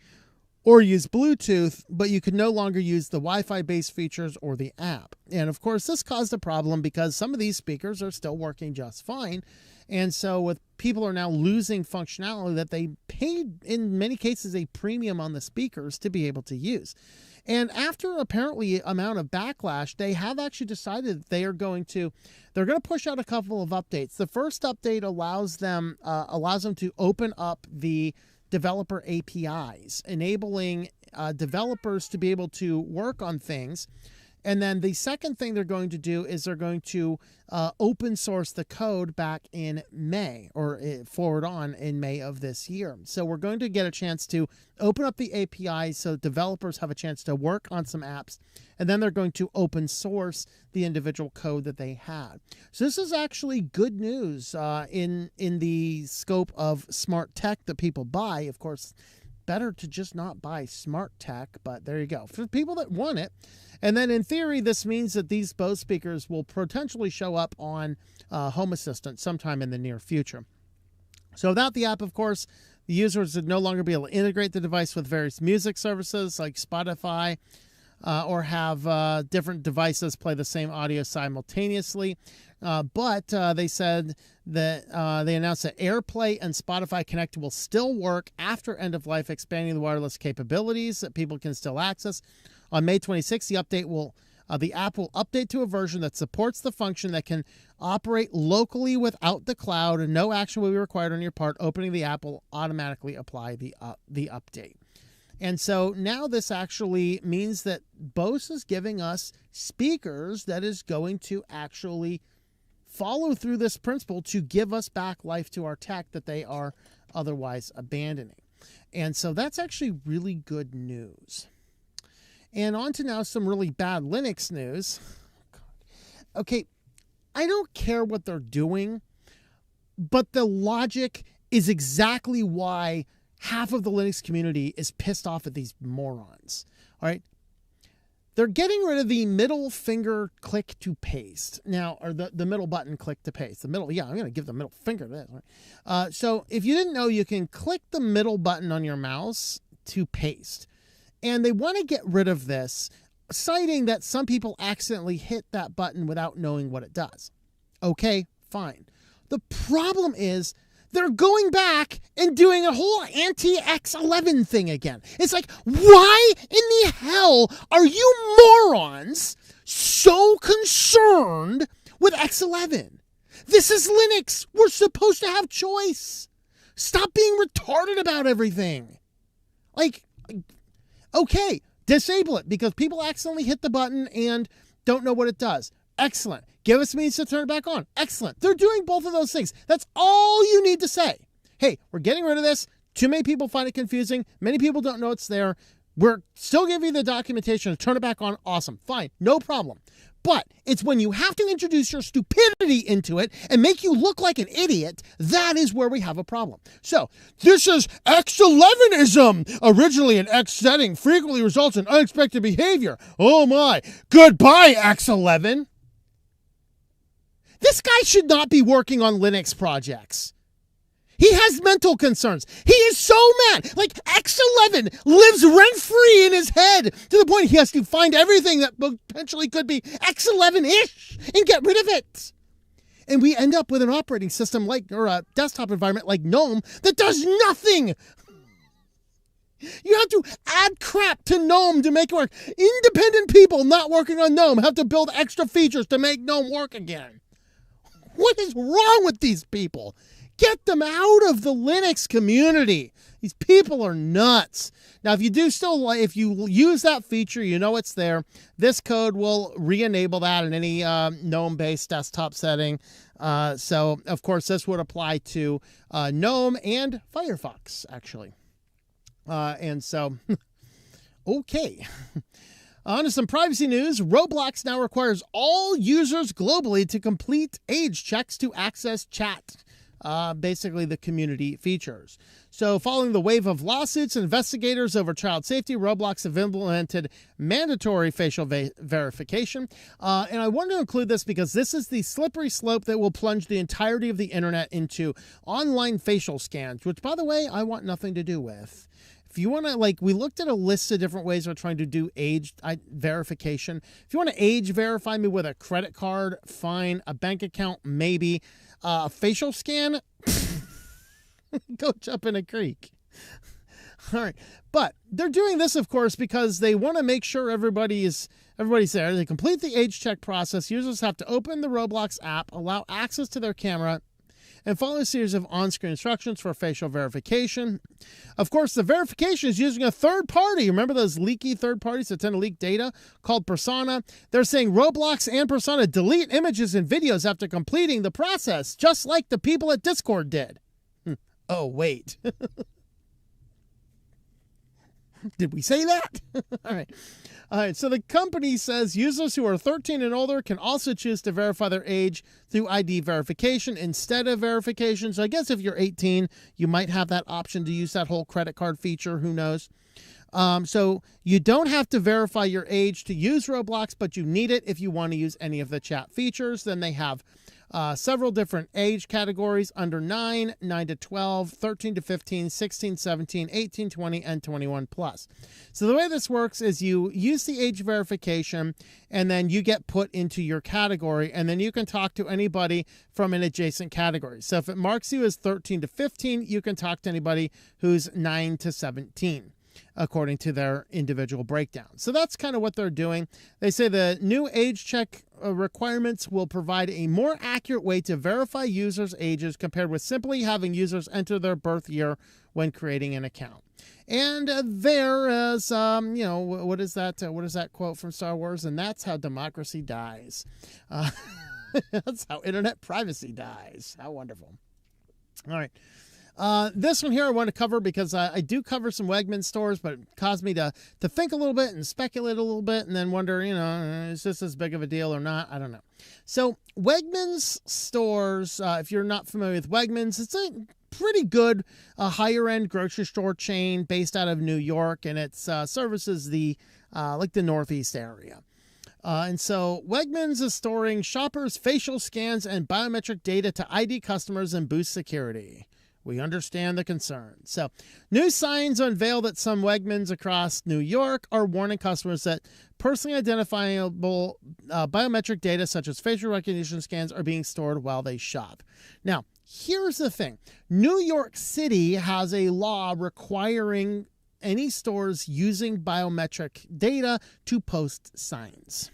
or use Bluetooth, but you could no longer use the Wi-Fi based features or the app. And of course, this caused a problem because some of these speakers are still working just fine. And so with people are now losing functionality that they paid, in many cases, a premium on the speakers to be able to use. And after apparently amount of backlash, they have actually decided that they're going to push out a couple of updates. The first update allows them to open up the developer APIs, enabling developers to be able to work on things. And then the second thing they're going to do is they're going to open source the code back in May, or forward on in May of this year. So we're going to get a chance to open up the APIs so developers have a chance to work on some apps, and then they're going to open source the individual code that they had. So this is actually good news in the scope of smart tech that people buy. Of course, better to just not buy smart tech, but there you go. For people that want it. And then in theory, this means that these Bose speakers will potentially show up on Home Assistant sometime in the near future. So without the app, of course, the users would no longer be able to integrate the device with various music services like Spotify, or have different devices play the same audio simultaneously. But they said that they announced that AirPlay and Spotify Connect will still work after end of life, expanding the wireless capabilities that people can still access. On May 26th, the app will update to a version that supports the function that can operate locally without the cloud, and no action will be required on your part. Opening the app will automatically apply the update. And so now this actually means that Bose is giving us speakers that is going to actually follow through this principle to give us back life to our tech that they are otherwise abandoning. And so that's actually really good news. And on to now some really bad Linux news. Okay, I don't care what they're doing, but the logic is exactly why half of the Linux community is pissed off at these morons. All right. They're getting rid of the middle finger click to paste now, or the middle button click to paste. The middle, yeah, I'm going to give the middle finger to this. Right? So if you didn't know, you can click the middle button on your mouse to paste. And they want to get rid of this, citing that some people accidentally hit that button without knowing what it does. Okay, fine. The problem is they're going back and doing a whole anti-X11 thing again. It's like, why in the hell are you morons so concerned with X11? This is Linux. We're supposed to have choice. Stop being retarded about everything. Like, okay, disable it because people accidentally hit the button and don't know what it does. Excellent. Give us means to turn it back on. Excellent. They're doing both of those things. That's all you need to say. Hey, we're getting rid of this. Too many people find it confusing. Many people don't know it's there. We're still giving you the documentation to turn it back on. Awesome. Fine. No problem. But it's when you have to introduce your stupidity into it and make you look like an idiot, that is where we have a problem. So, this is X11ism. Originally an X setting frequently results in unexpected behavior. Oh my. Goodbye, X11. This guy should not be working on Linux projects. He has mental concerns. He is so mad. Like, X11 lives rent-free in his head to the point he has to find everything that potentially could be X11-ish and get rid of it. And we end up with an operating system or a desktop environment like GNOME that does nothing. You have to add crap to GNOME to make it work. Independent people not working on GNOME have to build extra features to make GNOME work again. What is wrong with these people? Get them out of the Linux community. These people are nuts. Now, if you use that feature, you know it's there. This code will re-enable that in any GNOME-based desktop setting. So, of course, this would apply to GNOME and Firefox, actually. And so, okay. On to some privacy news. Roblox now requires all users globally to complete age checks to access chat. Basically the community features. So following the wave of lawsuits and investigators over child safety, Roblox have implemented mandatory facial verification. And I want to include this because this is the slippery slope that will plunge the entirety of the internet into online facial scans, which, by the way, I want nothing to do with. If you want to, we looked at a list of different ways of trying to do age verification. If you want to age verify me with a credit card, fine. A bank account, maybe. A facial scan, go jump in a creek. All right. But they're doing this, of course, because they want to make sure everybody's there. They complete the age check process. Users have to open the Roblox app, allow access to their camera, and follow a series of on-screen instructions for facial verification. Of course, the verification is using a third party. Remember those leaky third parties that tend to leak data called Persona? They're saying Roblox and Persona delete images and videos after completing the process, just like the people at Discord did. Oh, wait. Did we say that? All right. All right, so the company says users who are 13 and older can also choose to verify their age through ID verification instead of verification. So I guess if you're 18, you might have that option to use that whole credit card feature. Who knows? So you don't have to verify your age to use Roblox, but you need it if you want to use any of the chat features. Then they have several different age categories: under 9, 9 to 12, 13 to 15, 16, 17, 18, 20, and 21 plus. So the way this works is you use the age verification, and then you get put into your category, and then you can talk to anybody from an adjacent category. So if it marks you as 13 to 15, you can talk to anybody who's 9 to 17. According to their individual breakdown. So that's kind of what they're doing. They say the new age check requirements will provide a more accurate way to verify users' ages compared with simply having users enter their birth year when creating an account. And there is, what is that quote from Star Wars? And that's how democracy dies. That's how internet privacy dies. How wonderful. All right. This one here I want to cover because I do cover some Wegmans stores, but it caused me to think a little bit and speculate a little bit and then wonder, is this as big of a deal or not? I don't know. So Wegmans stores, if you're not familiar with Wegmans, it's a pretty good higher-end grocery store chain based out of New York, and it services the Northeast area. And so Wegmans is storing shoppers' facial scans and biometric data to ID customers and boost security. We understand the concern. So, new signs unveil that some Wegmans across New York are warning customers that personally identifiable biometric data such as facial recognition scans are being stored while they shop. Now, here's the thing. New York City has a law requiring any stores using biometric data to post signs.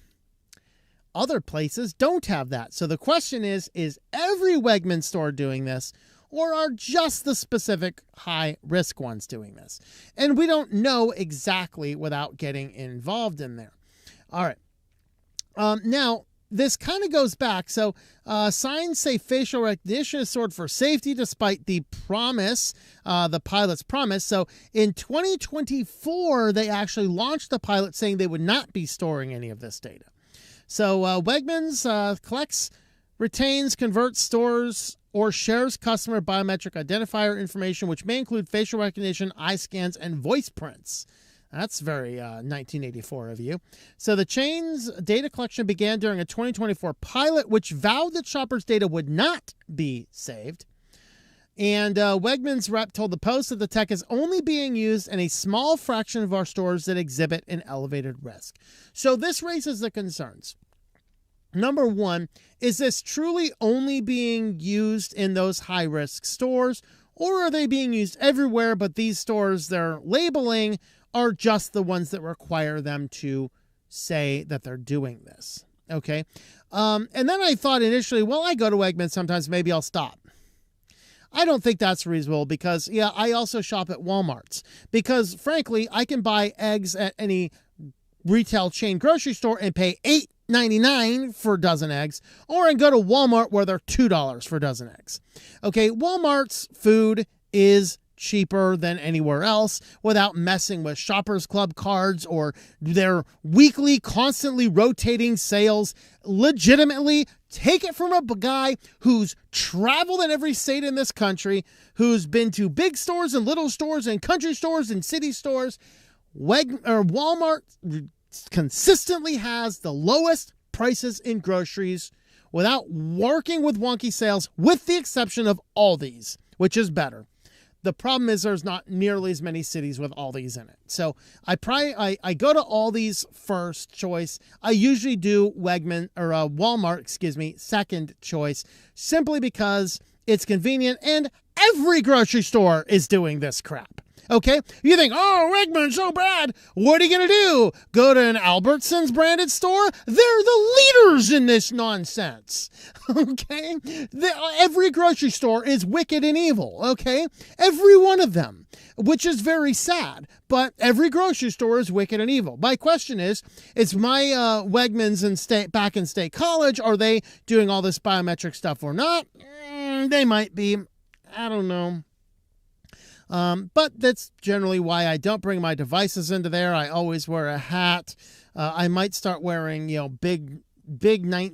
Other places don't have that. So the question is every Wegmans store doing this, or are just the specific high-risk ones doing this? And we don't know exactly without getting involved in there. All right. Now, this kind of goes back. So signs say facial recognition is stored for safety despite the promise, the pilot's promise. So in 2024, they actually launched the pilot saying they would not be storing any of this data. So Wegmans collects, retains, converts, stores, or shares customer biometric identifier information, which may include facial recognition, eye scans, and voice prints. That's very 1984 of you. So the chain's data collection began during a 2024 pilot, which vowed that shoppers' data would not be saved. And Wegmans rep told the Post that the tech is only being used in a small fraction of our stores that exhibit an elevated risk. So this raises the concerns. Number one, is this truly only being used in those high-risk stores, Or are they being used everywhere, but these stores they're labeling are just the ones that require them to say that they're doing this? Okay. And then I thought initially, well, I go to Wegmans sometimes, maybe I'll stop. I don't think that's reasonable because, yeah, I also shop at Walmart's because, frankly, I can buy eggs at any retail chain grocery store and pay $8.99 for a dozen eggs, or I can go to Walmart where they're $2 for a dozen eggs. Okay, Walmart's food is cheaper than anywhere else without messing with Shoppers Club cards or their weekly, constantly rotating sales. Legitimately, take it from a guy who's traveled in every state in this country, who's been to big stores and little stores and country stores and city stores. Walmart consistently has the lowest prices in groceries without working with wonky sales, with the exception of Aldi's, which is better. The problem is there's not nearly as many cities with Aldi's in it. So I go to Aldi's first choice. I usually do Walmart, second choice, simply because it's convenient and every grocery store is doing this crap. Okay, you think, oh, Wegmans so bad. What are you going to do? Go to an Albertsons branded store? They're the leaders in this nonsense. Okay, every grocery store is wicked and evil. Okay, every one of them, which is very sad. But every grocery store is wicked and evil. My question is my Wegmans back in State College, are they doing all this biometric stuff or not? They might be. I don't know. But that's generally why I don't bring my devices into there. I always wear a hat. I might start wearing, big night,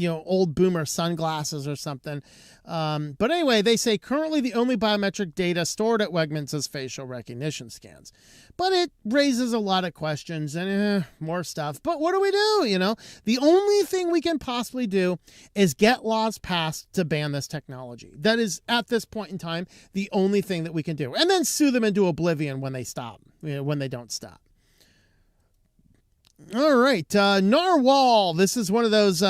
old boomer sunglasses or something. But anyway, they say currently the only biometric data stored at Wegmans is facial recognition scans. But it raises a lot of questions and more stuff. But what do we do? The only thing we can possibly do is get laws passed to ban this technology. That is, at this point in time, the only thing that we can do. And then sue them into oblivion when they stop, when they don't stop. All right, Narwhal. This is one of those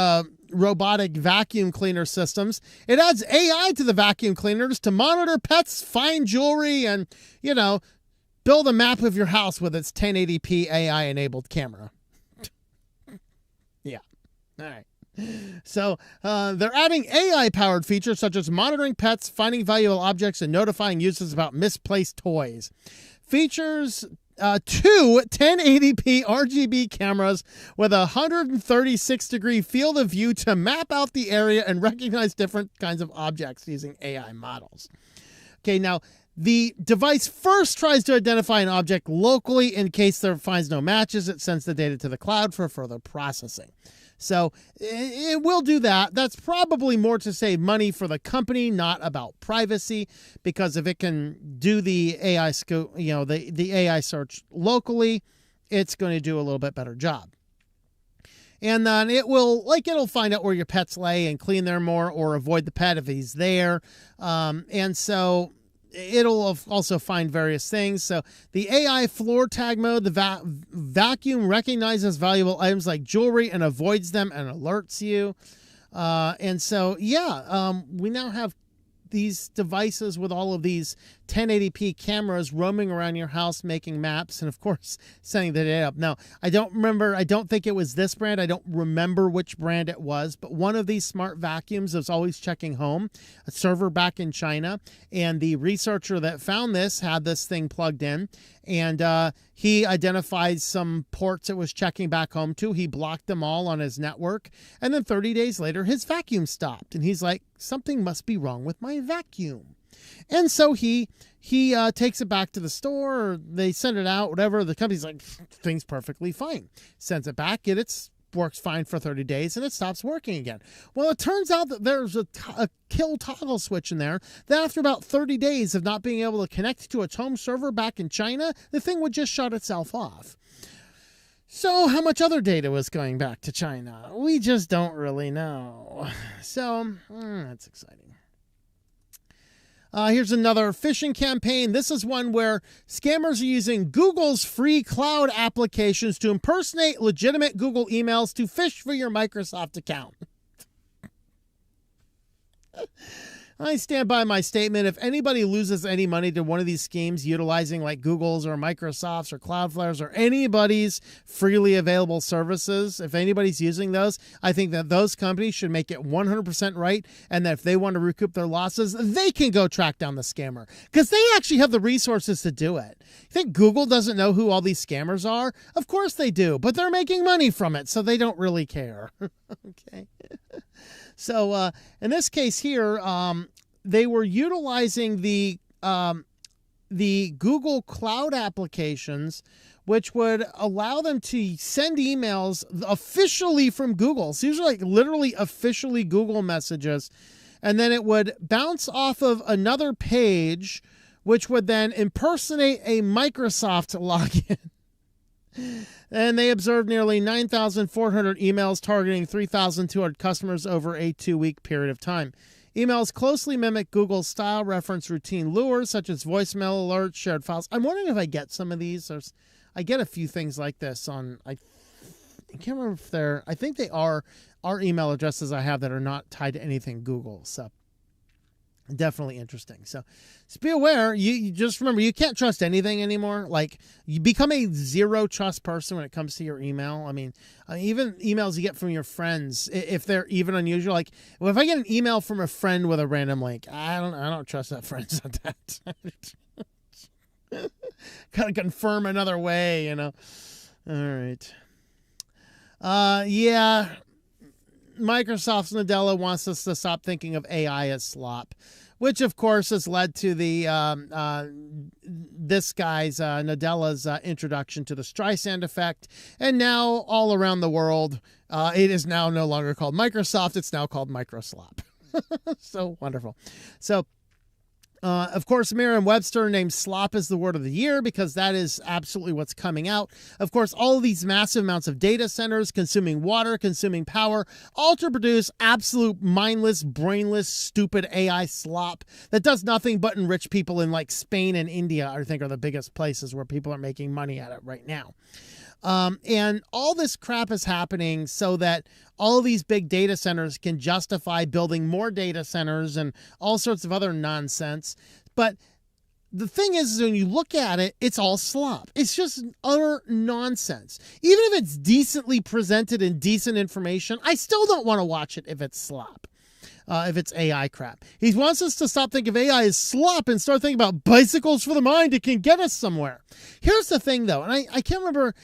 robotic vacuum cleaner systems. It adds AI to the vacuum cleaners to monitor pets, find jewelry, and, build a map of your house with its 1080p AI-enabled camera. Yeah. All right. So they're adding AI-powered features such as monitoring pets, finding valuable objects, and notifying users about misplaced toys. Features two 1080p RGB cameras with a 136-degree field of view to map out the area and recognize different kinds of objects using AI models. Okay, now the device first tries to identify an object locally. In case there finds no matches, it sends the data to the cloud for further processing. So it will do that. That's probably more to save money for the company, not about privacy, because if it can do the AI the AI search locally, it's going to do a little bit better job. And then it'll find out where your pets lay and clean there more, or avoid the pet if he's there. And so it'll also find various things. So the AI floor tag mode, the vacuum recognizes valuable items like jewelry and avoids them and alerts you. And so, we now have these devices with all of these 1080p cameras roaming around your house, making maps, and of course, sending the data up. Now, I don't think it was this brand. I don't remember which brand it was, but one of these smart vacuums is always checking home, a server back in China. And the researcher that found this had this thing plugged in, and he identified some ports it was checking back home to. He blocked them all on his network. And then 30 days later, his vacuum stopped. And he's like, something must be wrong with my vacuum. And so he takes it back to the store, or they send it out, whatever. The company's like, thing's perfectly fine. Sends it back, and it works fine for 30 days, and it stops working again. Well, it turns out that there's a kill toggle switch in there, that after about 30 days of not being able to connect to its home server back in China, the thing would just shut itself off. So how much other data was going back to China? We just don't really know. So that's exciting. Here's another phishing campaign. This is one where scammers are using Google's free cloud applications to impersonate legitimate Google emails to phish for your Microsoft account. I stand by my statement. If anybody loses any money to one of these schemes utilizing like Google's or Microsoft's or Cloudflare's or anybody's freely available services, if anybody's using those, I think that those companies should make it 100% right, and that if they want to recoup their losses, they can go track down the scammer because they actually have the resources to do it. You think Google doesn't know who all these scammers are? Of course they do, but they're making money from it, so they don't really care. Okay. So in this case here, they were utilizing the Google Cloud applications, which would allow them to send emails officially from Google. So these are like literally officially Google messages. And then it would bounce off of another page, which would then impersonate a Microsoft login. And they observed nearly 9,400 emails targeting 3,200 customers over a 2-week period of time. Emails closely mimic Google's style, reference routine lures such as voicemail alerts, shared files. I'm wondering if I get some of these. I get a few things like this on, I can't remember if they're, I think they are email addresses I have that are not tied to anything Google. So definitely interesting. So just be aware. You just remember, you can't trust anything anymore. Like, you become a zero trust person when it comes to your email. I mean, even emails you get from your friends, if they're even unusual. Like, well, if I get an email from a friend with a random link, I don't trust that friend on that. Gotta confirm another way, you know. All right. Yeah. Microsoft's Nadella wants us to stop thinking of AI as slop, which of course has led to the this guy's Nadella's introduction to the Streisand effect, and now all around the world, it is now no longer called Microsoft; it's now called Microslop. So wonderful. So. Of course, Merriam-Webster named slop as the word of the year because that is absolutely what's coming out. Of course, all of these massive amounts of data centers consuming water, consuming power, all to produce absolute mindless, brainless, stupid AI slop that does nothing but enrich people in like Spain and India, I think, are the biggest places where people are making money at it right now. And all this crap is happening so that all these big data centers can justify building more data centers and all sorts of other nonsense. But the thing is, when you look at it, it's all slop. It's just utter nonsense. Even if it's decently presented and decent information, I still don't want to watch it if it's slop. If it's AI crap. He wants us to stop thinking of AI as slop and start thinking about bicycles for the mind. It can get us somewhere. Here's the thing, though, and I can't remember.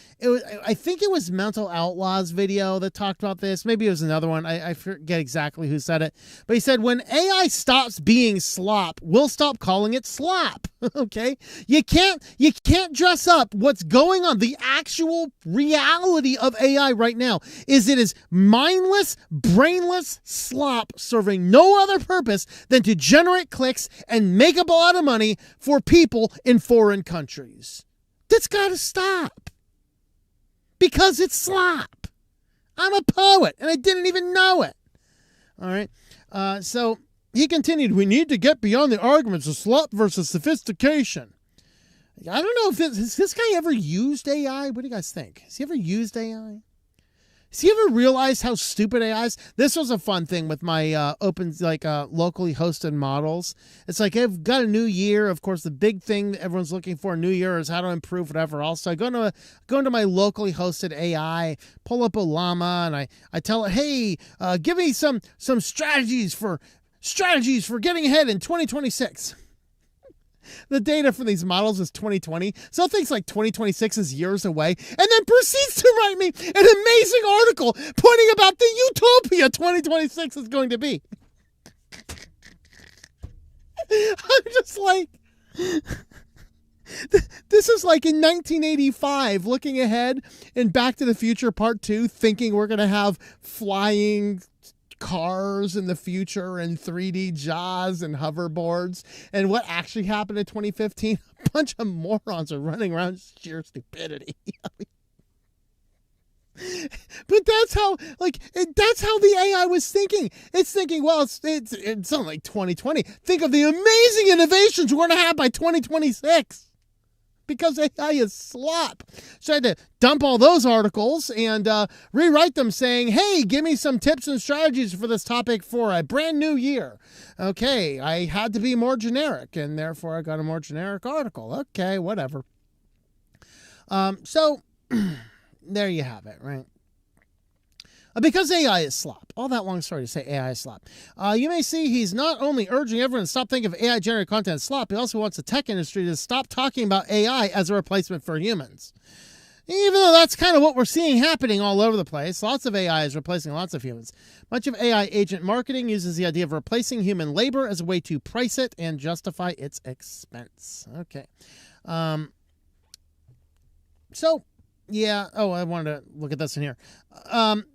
I think it was Mental Outlaws video that talked about this. Maybe it was another one. I forget exactly who said it. But he said, when AI stops being slop, we'll stop calling it slop. Okay? You can't dress up what's going on. The actual reality of AI right now is it is mindless, brainless slop serving no other purpose than to generate clicks and make a lot of money for people in foreign countries. That's got to stop. Because it's slop. I'm a poet, and I didn't even know it. All right? So he continued, we need to get beyond the arguments of slop versus sophistication. I don't know if has this guy ever used AI? What do you guys think? Has he ever used AI? Has he ever realized how stupid AI is? This was a fun thing with my locally hosted models. It's like, I've got a new year. Of course, the big thing that everyone's looking for in New Year is how to improve whatever else. So I go into my locally hosted AI, pull up a llama, and I tell it, hey, give me some strategies for getting ahead in 2026. The data for these models is 2020, so it thinks like 2026 is years away, and then proceeds to write me an amazing article pointing about the utopia 2026 is going to be. I'm just like, this is like in 1985, looking ahead in Back to the Future Part 2, thinking we're going to have flying cars in the future and 3D Jaws and hoverboards, and what actually happened in 2015, a bunch of morons are running around sheer stupidity. But that's how the AI was thinking. It's thinking, well, it's only 2020. Think of the amazing innovations we're going to have by 2026. because AI is slop. So I had to dump all those articles and rewrite them saying, hey, give me some tips and strategies for this topic for a brand new year. Okay, I had to be more generic, and therefore I got a more generic article. Okay, whatever. So there you have it, right? Because AI is slop. All that long story to say AI is slop. You may see he's not only urging everyone to stop thinking of AI-generated content as slop, he also wants the tech industry to stop talking about AI as a replacement for humans. Even though that's kind of what we're seeing happening all over the place, lots of AI is replacing lots of humans. Much of AI agent marketing uses the idea of replacing human labor as a way to price it and justify its expense. Okay. Yeah. Oh, I wanted to look at this in here.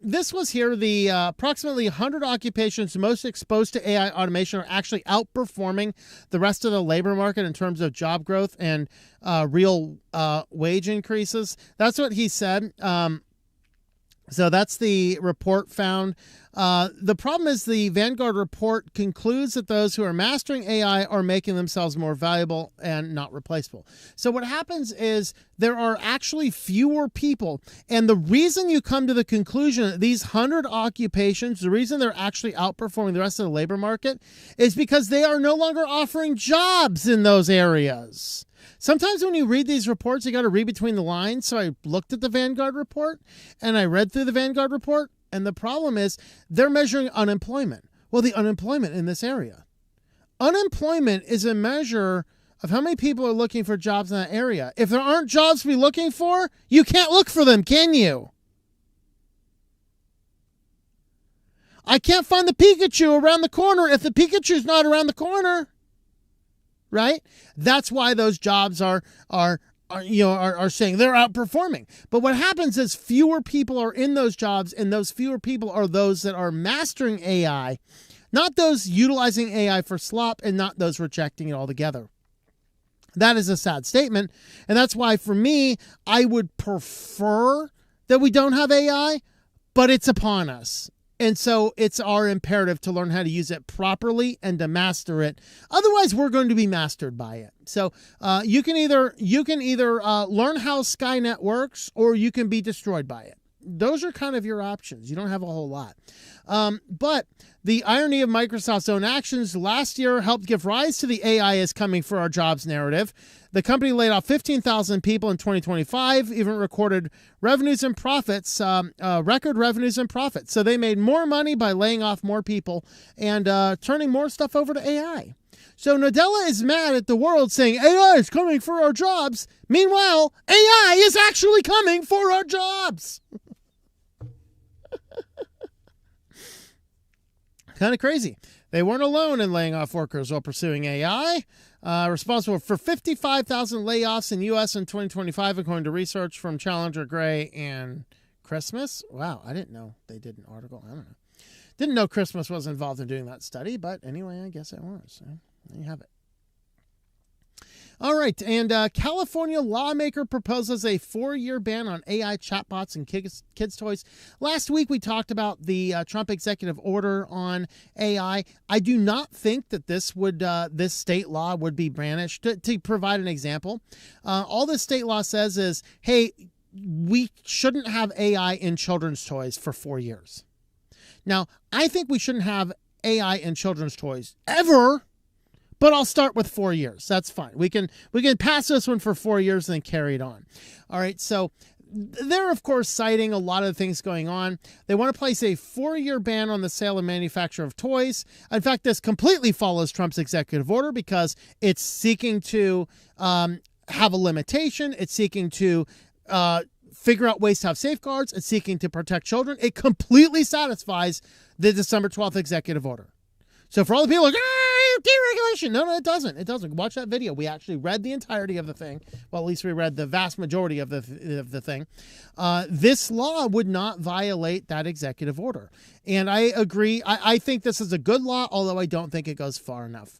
This was here. The approximately 100 occupations most exposed to AI automation are actually outperforming the rest of the labor market in terms of job growth and real wage increases. That's what he said. So that's the report found. The problem is the Vanguard report concludes that those who are mastering AI are making themselves more valuable and not replaceable. So what happens is there are actually fewer people. And the reason you come to the conclusion that these 100 occupations, the reason they're actually outperforming the rest of the labor market is because they are no longer offering jobs in those areas. Sometimes when you read these reports, you got to read between the lines. So I looked at the Vanguard report and I read through the Vanguard report. And the problem is they're measuring unemployment. Well, the unemployment in this area. Unemployment is a measure of how many people are looking for jobs in that area. If there aren't jobs to be looking for, you can't look for them, can you? I can't find the Pikachu around the corner if the Pikachu's not around the corner. Right? That's why those jobs are saying they're outperforming. But what happens is fewer people are in those jobs, and those fewer people are those that are mastering AI, not those utilizing AI for slop and not those rejecting it altogether. That is a sad statement. And that's why for me, I would prefer that we don't have AI, but it's upon us. And so it's our imperative to learn how to use it properly and to master it. Otherwise, we're going to be mastered by it. So you can either learn how Skynet works, or you can be destroyed by it. Those are kind of your options. You don't have a whole lot. But the irony of Microsoft's own actions last year helped give rise to the AI is coming for our jobs narrative. The company laid off 15,000 people in 2025, even recorded revenues and profits, record revenues and profits. So they made more money by laying off more people and turning more stuff over to AI. So Nadella is mad at the world saying AI is coming for our jobs. Meanwhile, AI is actually coming for our jobs. Kind of crazy. They weren't alone in laying off workers while pursuing AI. Responsible for 55,000 layoffs in U.S. in 2025, according to research from Challenger, Gray, and Christmas. Wow, I didn't know they did an article. I don't know. Didn't know Christmas was involved in doing that study, but anyway, I guess it was. So there you have it. All right, and California lawmaker proposes a 4-year ban on AI chatbots and kids' toys. Last week, we talked about the Trump executive order on AI. I do not think that this state law would be banished. To provide an example, all this state law says is, hey, we shouldn't have AI in children's toys for 4 years. Now, I think we shouldn't have AI in children's toys ever. But I'll start with 4 years. That's fine. We can pass this one for 4 years and then carry it on. All right. So they're, of course, citing a lot of things going on. They want to place a 4-year ban on the sale and manufacture of toys. In fact, this completely follows Trump's executive order because it's seeking to have a limitation. It's seeking to figure out ways to have safeguards. It's seeking to protect children. It completely satisfies the December 12th executive order. So for all the people like, deregulation. No, it doesn't. It doesn't. Watch that video. We actually read the entirety of the thing. Well, at least we read the vast majority of the thing. This law would not violate that executive order. And I agree. I think this is a good law, although I don't think it goes far enough.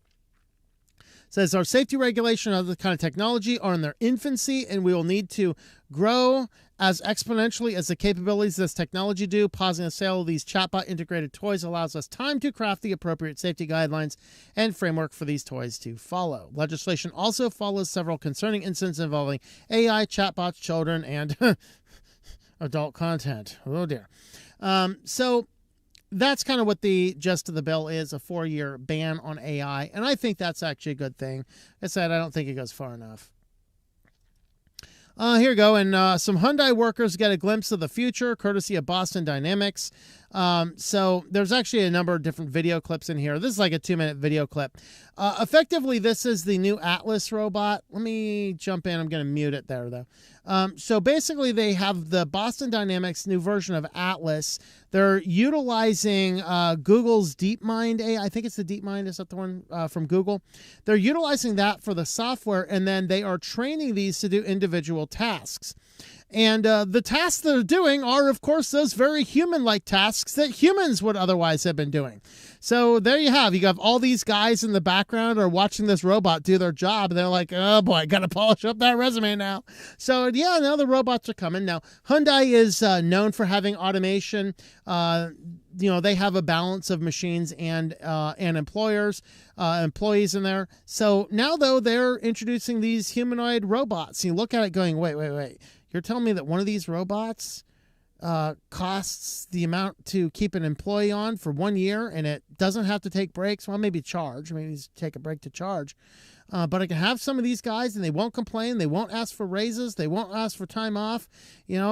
It says our safety regulation of the kind of technology are in their infancy, and we will need to grow as exponentially as the capabilities of this technology do. Pausing the sale of these chatbot integrated toys allows us time to craft the appropriate safety guidelines and framework for these toys to follow. Legislation also follows several concerning incidents involving AI, chatbots, children, and adult content. Oh dear. So that's kind of what the gist of the bill is, a 4-year ban on AI. And I think that's actually a good thing. Like I said, I don't think it goes far enough. Here we go. And some Hyundai workers get a glimpse of the future, courtesy of Boston Dynamics. So there's actually a number of different video clips in here. This is like a 2-minute video clip. Effectively, this is the new Atlas robot. Let me jump in. I'm going to mute it there, though. So basically, they have the Boston Dynamics new version of Atlas. They're utilizing Google's DeepMind AI. I think it's the DeepMind. Is that the one from Google? They're utilizing that for the software, and then they are training these to do individual tasks. And the tasks they're doing are, of course, those very human-like tasks that humans would otherwise have been doing. So there you have. You have all these guys in the background are watching this robot do their job, and they're like, oh, boy, got to polish up that resume now. So, yeah, now the robots are coming. Now, Hyundai is known for having automation. They have a balance of machines and employees in there. So now, though, they're introducing these humanoid robots. You look at it going, wait. You're telling me that one of these robots costs the amount to keep an employee on for 1 year, and it doesn't have to take breaks? Well, maybe take a break to charge. But I can have some of these guys, and they won't complain. They won't ask for raises. They won't ask for time off. Maybe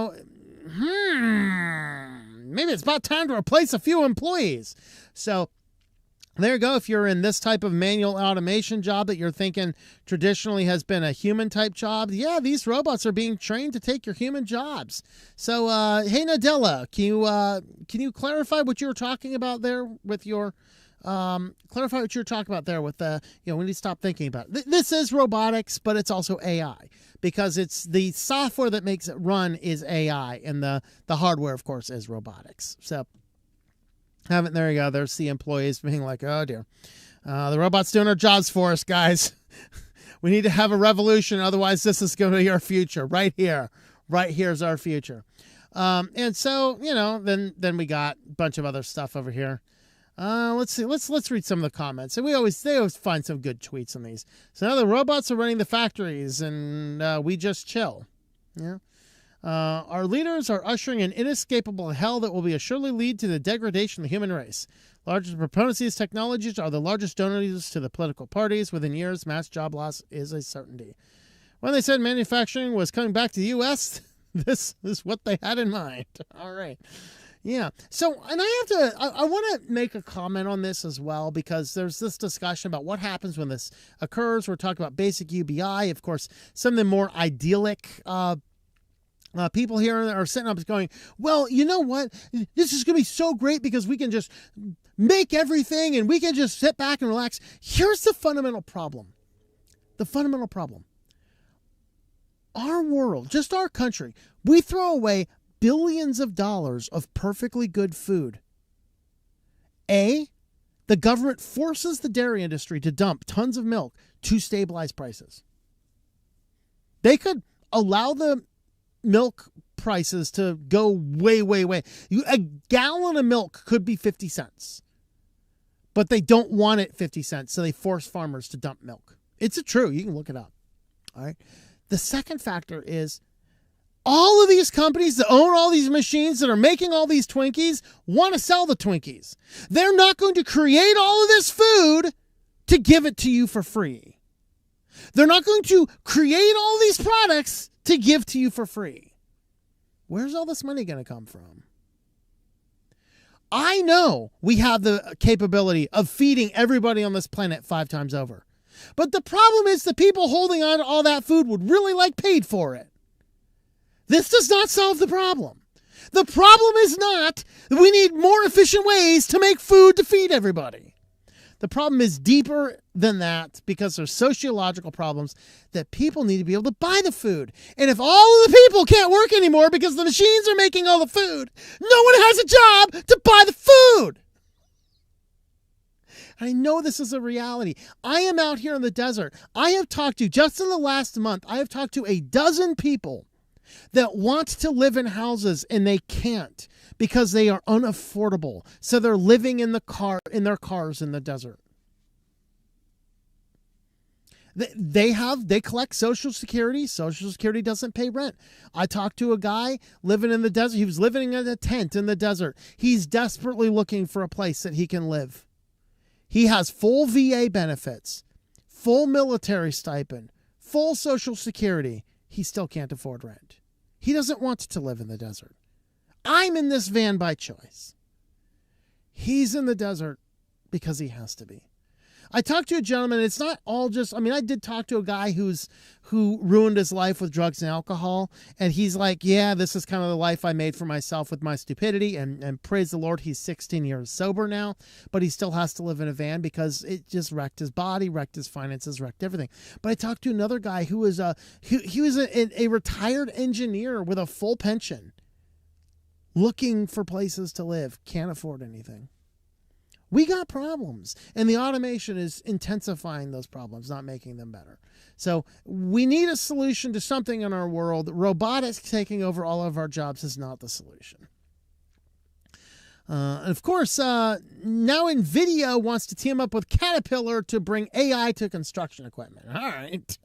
it's about time to replace a few employees. So there you go. If you're in this type of manual automation job that you're thinking traditionally has been a human type job, yeah, these robots are being trained to take your human jobs. So, hey, Nadella, can you clarify what you were talking about there with your when you stop thinking about it. This is robotics, but it's also AI, because it's the software that makes it run is AI, and the hardware, of course, is robotics. So there you go. There's the employees being like, oh dear, the robot's doing our jobs for us, guys. We need to have a revolution, otherwise this is going to be our future. Right here's our future. And so, then we got a bunch of other stuff over here. Let's see. Let's read some of the comments. And they always find some good tweets on these. So now the robots are running the factories, and we just chill. Yeah. Our leaders are ushering an inescapable hell that will surely lead to the degradation of the human race. Largest proponents of these technologies are the largest donors to the political parties. Within years, mass job loss is a certainty. When they said manufacturing was coming back to the U.S., this is what they had in mind. All right. Yeah. So, and I want to make a comment on this as well, because there's this discussion about what happens when this occurs. We're talking about basic UBI. Of course, some of the more idyllic people here are sitting up going, well, you know what? This is going to be so great because we can just make everything and we can just sit back and relax. Here's the fundamental problem. Our world, just our country, we throw away billions of dollars of perfectly good food. The government forces the dairy industry to dump tons of milk to stabilize prices. They could allow the milk prices to go way. A gallon of milk could be 50 cents. But they don't want it 50 cents, so they force farmers to dump milk. It's true. You can look it up. All right. The second factor is all of these companies that own all these machines that are making all these Twinkies want to sell the Twinkies. They're not going to create all of this food to give it to you for free. They're not going to create all these products to give to you for free. Where's all this money going to come from? I know we have the capability of feeding everybody on this planet 5 times over. But the problem is the people holding on to all that food would really like paid for it. This does not solve the problem. The problem is not that we need more efficient ways to make food to feed everybody. The problem is deeper than that, because there's sociological problems that people need to be able to buy the food. And if all of the people can't work anymore because the machines are making all the food, no one has a job to buy the food. I know this is a reality. I am out here in the desert. I have talked to, just in the last month, I have talked to a dozen people that want to live in houses and they can't because they are unaffordable. So they're living in their cars in the desert. They collect Social Security. Social Security doesn't pay rent. I talked to a guy living in the desert. He was living in a tent in the desert. He's desperately looking for a place that he can live. He has full VA benefits, full military stipend, full Social Security. He still can't afford rent. He doesn't want to live in the desert. I'm in this van by choice. He's in the desert because he has to be. I talked to a gentleman. It's not all just, I did talk to a guy who ruined his life with drugs and alcohol. And he's like, yeah, this is kind of the life I made for myself with my stupidity. And praise the Lord, he's 16 years sober now, but he still has to live in a van because it just wrecked his body, wrecked his finances, wrecked everything. But I talked to another guy who was he was a retired engineer with a full pension, looking for places to live, can't afford anything. We got problems, and the automation is intensifying those problems, not making them better. So we need a solution to something in our world. Robotics taking over all of our jobs is not the solution. And of course, now NVIDIA wants to team up with Caterpillar to bring AI to construction equipment. All right.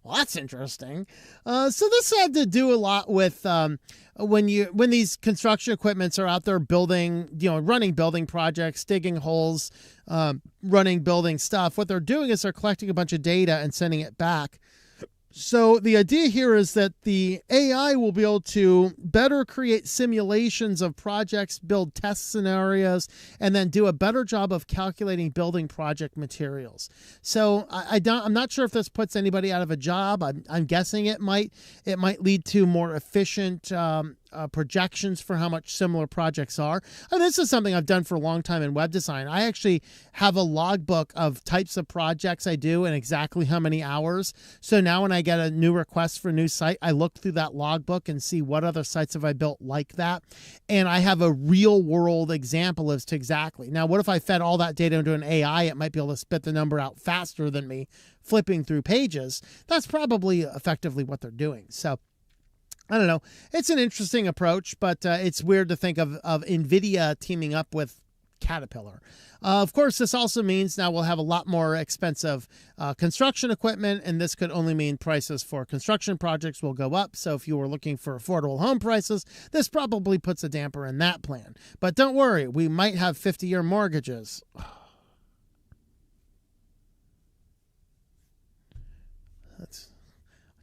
Well, that's interesting. So this had to do a lot with when these construction equipments are out there building, running building projects, digging holes, running building stuff. What they're doing is they're collecting a bunch of data and sending it back. So the idea here is that the AI will be able to better create simulations of projects, build test scenarios, and then do a better job of calculating building project materials. So I'm not sure if this puts anybody out of a job. I'm guessing it might. It might lead to more efficient projections for how much similar projects are. And this is something I've done for a long time in web design. I actually have a logbook of types of projects I do and exactly how many hours. So now when I get a new request for a new site, I look through that logbook and see what other sites have I built like that. And I have a real world example as to exactly. Now, what if I fed all that data into an AI? It might be able to spit the number out faster than me flipping through pages. That's probably effectively what they're doing. So I don't know. It's an interesting approach, but it's weird to think of NVIDIA teaming up with Caterpillar. Of course, this also means now we'll have a lot more expensive construction equipment, and this could only mean prices for construction projects will go up. So if you were looking for affordable home prices, this probably puts a damper in that plan. But don't worry, we might have 50-year mortgages.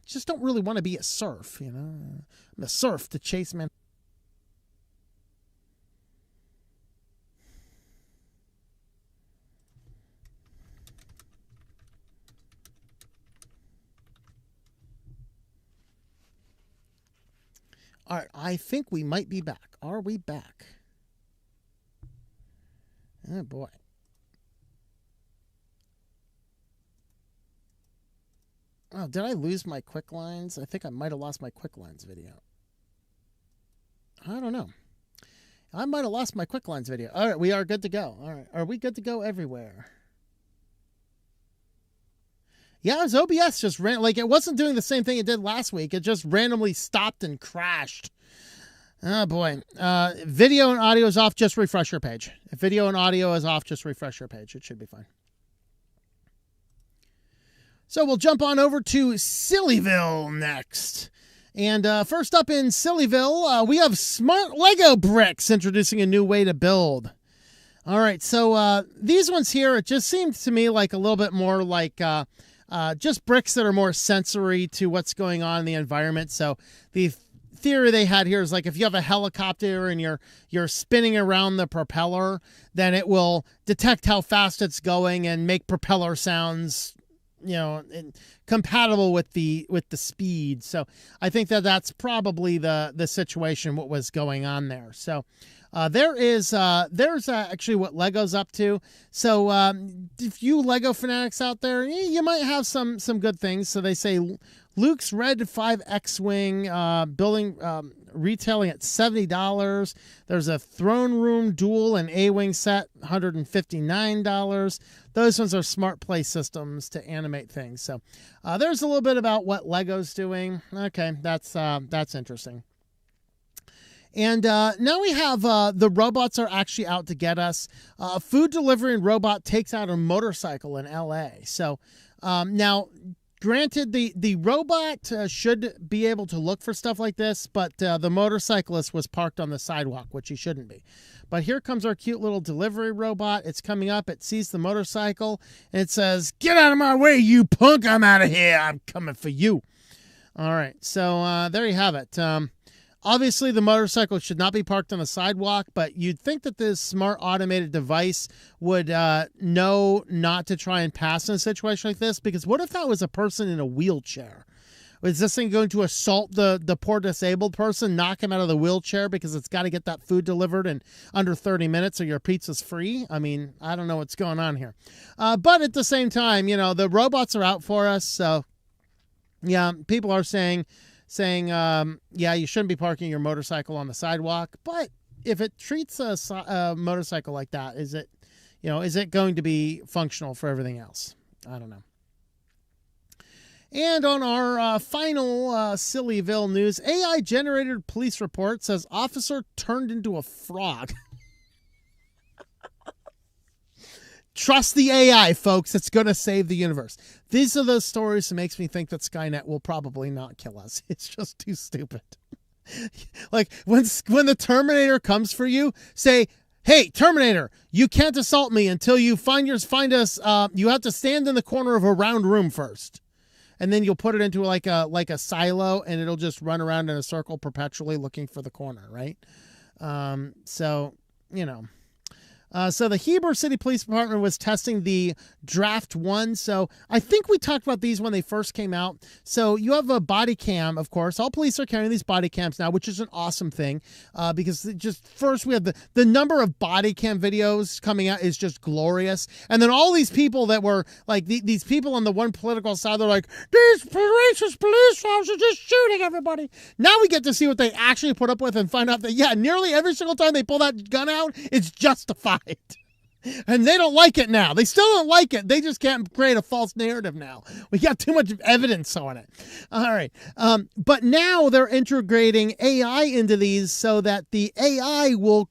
Just don't really want to be a serf, I'm a serf to chase men. All right, I think we might be back. Are we back? Oh, boy. Oh, did I lose my quick lines? I think I might have lost my quick lines video. I don't know. I might have lost my quick lines video. All right, we are good to go. All right, are we good to go everywhere? Yeah, it was OBS just ran, like it wasn't doing the same thing it did last week. It just randomly stopped and crashed. Oh boy. Video and audio is off, just refresh your page. If video and audio is off, just refresh your page. It should be fine. So we'll jump on over to Sillyville next. And first up in Sillyville, we have Smart Lego Bricks introducing a new way to build. All right, so these ones here, it just seemed to me like a little bit more like just bricks that are more sensory to what's going on in the environment. So the theory they had here is like if you have a helicopter and you're spinning around the propeller, then it will detect how fast it's going and make propeller sounds, compatible with the speed. So I think that's probably the situation, what was going on there. So there's actually what Lego's up to. So if you Lego fanatics out there, you might have some good things. So they say Luke's Red 5 X-Wing building retailing at $70. There's a throne room dual and A-wing set, $159. Those ones are smart play systems to animate things. So there's a little bit about what Lego's doing. Okay, that's interesting. And now we have the robots are actually out to get us. Food delivery and robot takes out a motorcycle in L.A. So now, granted, the robot should be able to look for stuff like this, but the motorcyclist was parked on the sidewalk, which he shouldn't be. But here comes our cute little delivery robot. It's coming up. It sees the motorcycle, and it says, "Get out of my way, you punk. I'm out of here. I'm coming for you." All right, so there you have it. Obviously, the motorcycle should not be parked on the sidewalk, but you'd think that this smart automated device would know not to try and pass in a situation like this, because what if that was a person in a wheelchair? Is this thing going to assault the poor disabled person, knock him out of the wheelchair because it's got to get that food delivered in under 30 minutes or your pizza's free? I mean, I don't know what's going on here. But at the same time, the robots are out for us, so yeah, people are saying, yeah, you shouldn't be parking your motorcycle on the sidewalk. But if it treats a motorcycle like that, is it going to be functional for everything else? I don't know. And on our final Sillyville news, AI-generated police report says officer turned into a frog. Trust the AI, folks. It's going to save the universe. These are those stories that makes me think that Skynet will probably not kill us. It's just too stupid. Like when the Terminator comes for you, say, "Hey, Terminator, you can't assault me until you find us. You have to stand in the corner of a round room first." And then you'll put it into like a silo, and it'll just run around in a circle perpetually looking for the corner, right? So the Heber City Police Department was testing the Draft 1. So I think we talked about these when they first came out. So you have a body cam, of course. All police are carrying these body cams now, which is an awesome thing because first we have the number of body cam videos coming out is just glorious. And then all these people that were like these people on the one political side, they're like, "These racist police officers are just shooting everybody." Now we get to see what they actually put up with and find out that, yeah, nearly every single time they pull that gun out, it's justified. And they don't like it now. They still don't like it. They just can't create a false narrative now. We got too much evidence on it. All right. But now they're integrating AI into these so that the AI will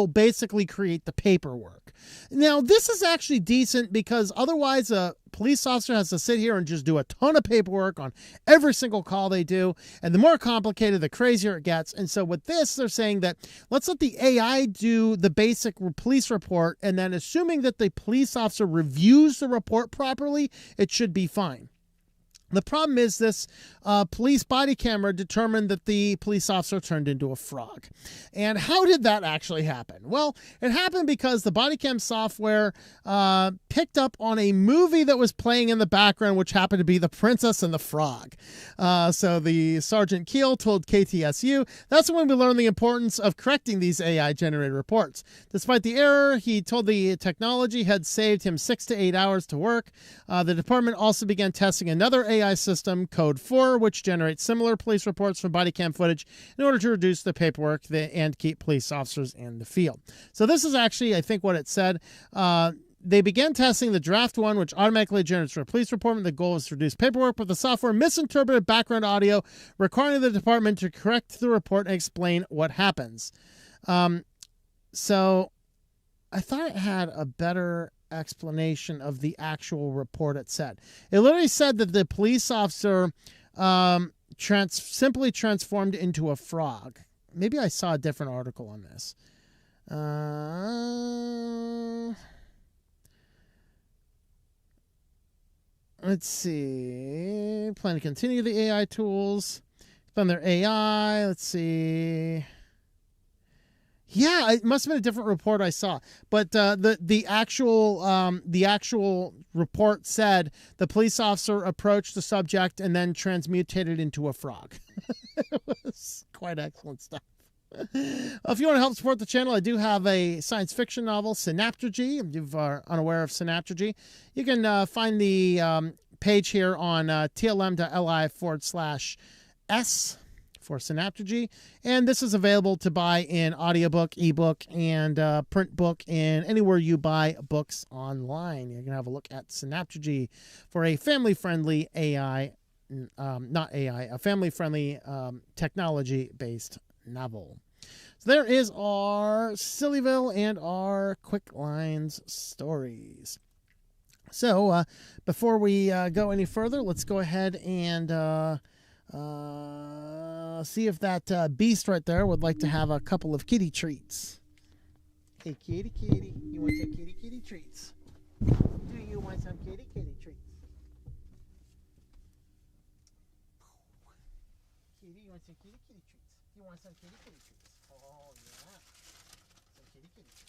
basically create the paperwork. Now, this is actually decent because otherwise a police officer has to sit here and just do a ton of paperwork on every single call they do. And the more complicated, the crazier it gets. And so with this, they're saying that let's let the AI do the basic police report. And then assuming that the police officer reviews the report properly, it should be fine. The problem is this police body camera determined that the police officer turned into a frog. And how did that actually happen? Well, it happened because the body cam software picked up on a movie that was playing in the background, which happened to be The Princess and the Frog. So the Sergeant Keel told KTSU, that's when we learned the importance of correcting these AI-generated reports. Despite the error, he told the technology had saved him 6 to 8 hours to work. The department also began testing another AI system, Code 4, which generates similar police reports from body cam footage in order to reduce the paperwork and keep police officers in the field. So this is actually, I think, what it said. They began testing the Draft 1, which automatically generates a police report. The goal is to reduce paperwork, but the software misinterpreted background audio, requiring the department to correct the report and explain what happens. So I thought it had a better explanation of the actual report it said. It literally said that the police officer simply transformed into a frog. Maybe I saw a different article on this. Let's see. Plan to continue the AI tools. Fund their AI. Let's see. Yeah, it must have been a different report I saw, but the actual report said the police officer approached the subject and then transmutated into a frog. It was quite excellent stuff. If you want to help support the channel, I do have a science fiction novel, Synaptergy. If you are unaware of Synaptergy, you can find the page here on tlm.li/s for Synaptergy. And this is available to buy in audiobook, ebook, and print book, and anywhere you buy books online. You can have a look at Synaptergy for a family-friendly AI, a family-friendly technology-based novel. So there is our Sillyville and our Quick Lines stories. So before we go any further, let's go ahead and see if that beast right there would like to have a couple of kitty treats. Hey, kitty, kitty, you want some kitty, kitty treats? Do you want some kitty, kitty treats? Kitty, you want some kitty, kitty treats? You want some kitty, kitty treats? Oh, yeah. Some kitty, kitty treats.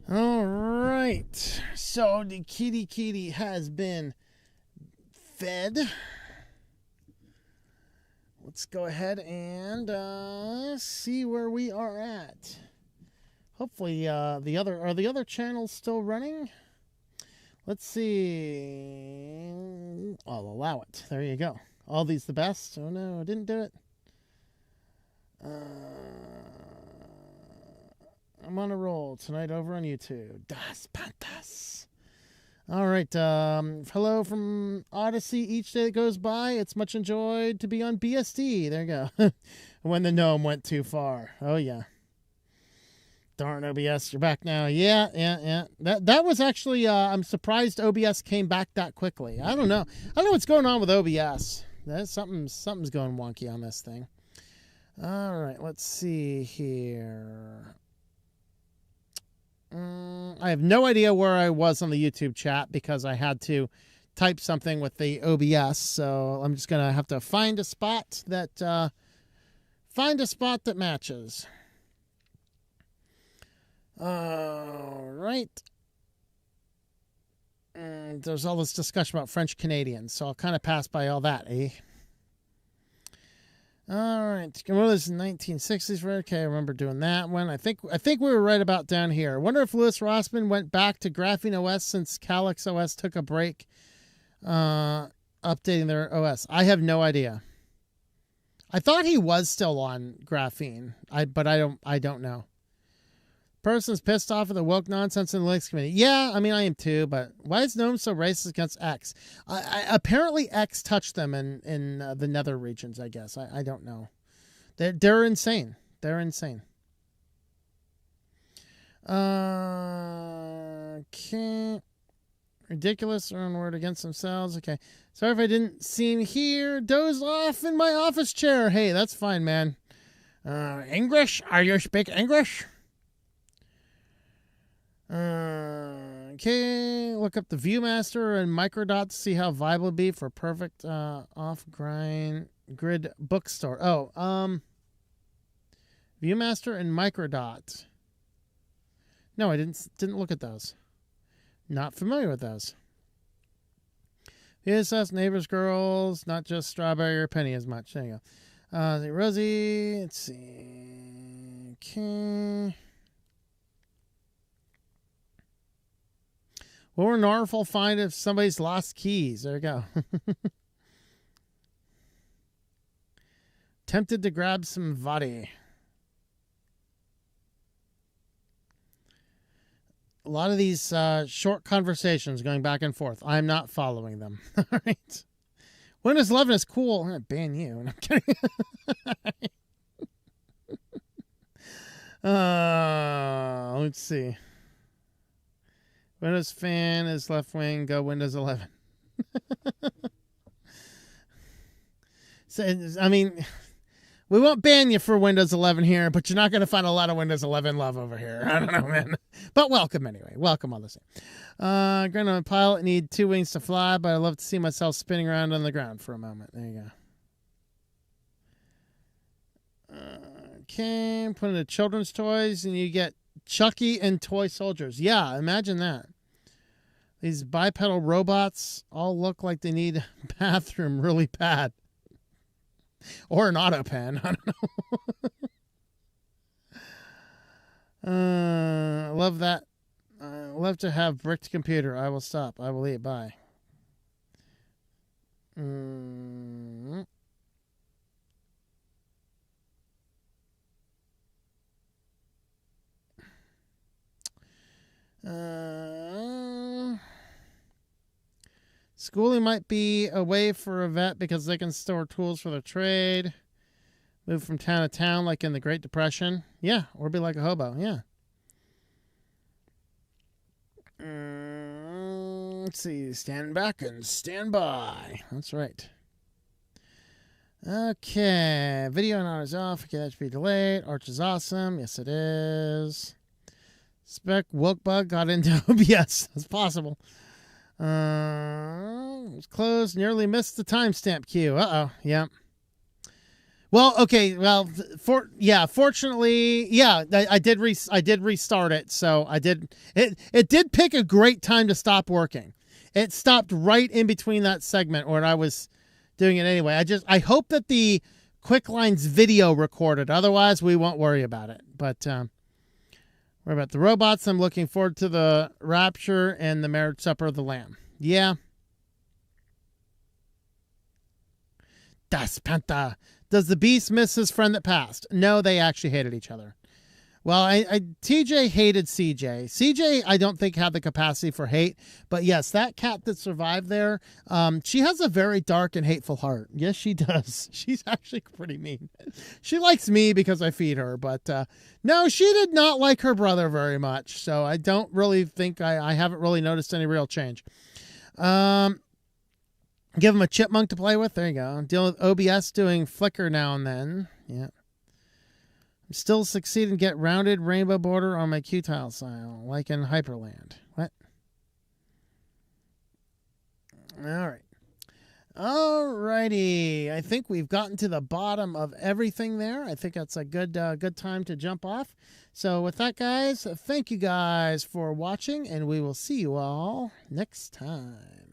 All right, so the kitty has been fed. Let's go ahead and see where we are at. Hopefully, the other channels still running. Let's see. I'll allow it. There you go. All these the best. Oh no, I didn't do it. I'm on a roll tonight over on YouTube. Das Pantas. All right. Hello from Odyssey. Each day that goes by, it's much enjoyed to be on BSD. There you go. When the gnome went too far. Oh, yeah. Darn OBS, you're back now. Yeah. That was actually, I'm surprised OBS came back that quickly. I don't know. I don't know what's going on with OBS. Something's going wonky on this thing. All right. Let's see here. I have no idea where I was on the YouTube chat because I had to type something with the OBS. So I'm just gonna have to find a spot that matches. All right. There's all this discussion about French Canadians, so I'll kind of pass by all that, eh? All right, Gorillas in 1960s. Okay, I remember doing that one. I think we were right about down here. I wonder if Louis Rossmann went back to Graphene OS since Calyx OS took a break, updating their OS. I have no idea. I thought he was still on Graphene, but I don't know. Person's pissed off at the woke nonsense in the Linux community. Yeah, I mean, I am too, but why is GNOME so racist against X? Apparently X touched them in the nether regions, I guess. I don't know. They're insane. They're insane. Okay. Ridiculous or word against themselves. Okay. Sorry if I didn't seem here. Dozed off in my office chair. Hey, that's fine, man. English? Are you speak English? Okay, look up the ViewMaster and Microdot to see how viable it'd be for perfect off-grid bookstore. Oh, ViewMaster and Microdot. No, I didn't look at those. Not familiar with those. VSS, Neighbors Girls, not just Strawberry or Penny as much. There you go. Rosie, let's see. Okay. What would Norfolk find if somebody's lost keys? There you go. Tempted to grab some Vadi. A lot of these short conversations going back and forth. I'm not following them. All right. Windows 11 is cool. I'm going to ban you. No, I'm kidding. Let's see. Windows fan is left wing. Go Windows 11. So, I mean, We won't ban you for Windows 11 here, but you're not going to find a lot of Windows 11 love over here. I don't know, man. But welcome anyway. Welcome all the same. Gonna pilot need 2 wings to fly, but I'd love to see myself spinning around on the ground for a moment. There you go. Okay, put into children's toys, and you get Chucky and toy soldiers. Yeah, imagine that. These bipedal robots all look like they need a bathroom really bad. Or an auto pen. I don't know. Love that. Love to have bricked computer. I will stop. I will eat. Bye. Schooling might be a way for a vet because they can store tools for their trade. Move from town to town like in the Great Depression. Yeah, or be like a hobo. Yeah. Let's see. Stand back and stand by. That's right. Okay. Video and audio is off. Okay, that should be delayed. Arch is awesome. Yes, it is. Spec woke bug got into OBS. That's possible. It's closed. Nearly missed the timestamp queue. Uh-oh. Yeah. Well, okay. Well, fortunately, yeah, I did restart it. So I did. It did pick a great time to stop working. It stopped right in between that segment where I was doing it anyway. I hope that the Quicklines video recorded. Otherwise, we won't worry about it. But worry about the robots. I'm looking forward to the rapture and the marriage supper of the Lamb. Yeah. Das Penta. Does the Beast miss his friend that passed? No, they actually hated each other. Well, TJ hated CJ. CJ, I don't think had the capacity for hate. But yes, that cat that survived there, she has a very dark and hateful heart. Yes, she does. She's actually pretty mean. She likes me because I feed her. But no, she did not like her brother very much. So I don't really think, I haven't really noticed any real change. Give him a chipmunk to play with. There you go. Dealing with OBS, doing flicker now and then. Yeah. I'm still succeeding to get rounded rainbow border on my Qtile style, like in Hyperland. What? All right. All righty. I think we've gotten to the bottom of everything there. I think that's a good time to jump off. So with that, guys, thank you guys for watching, and we will see you all next time.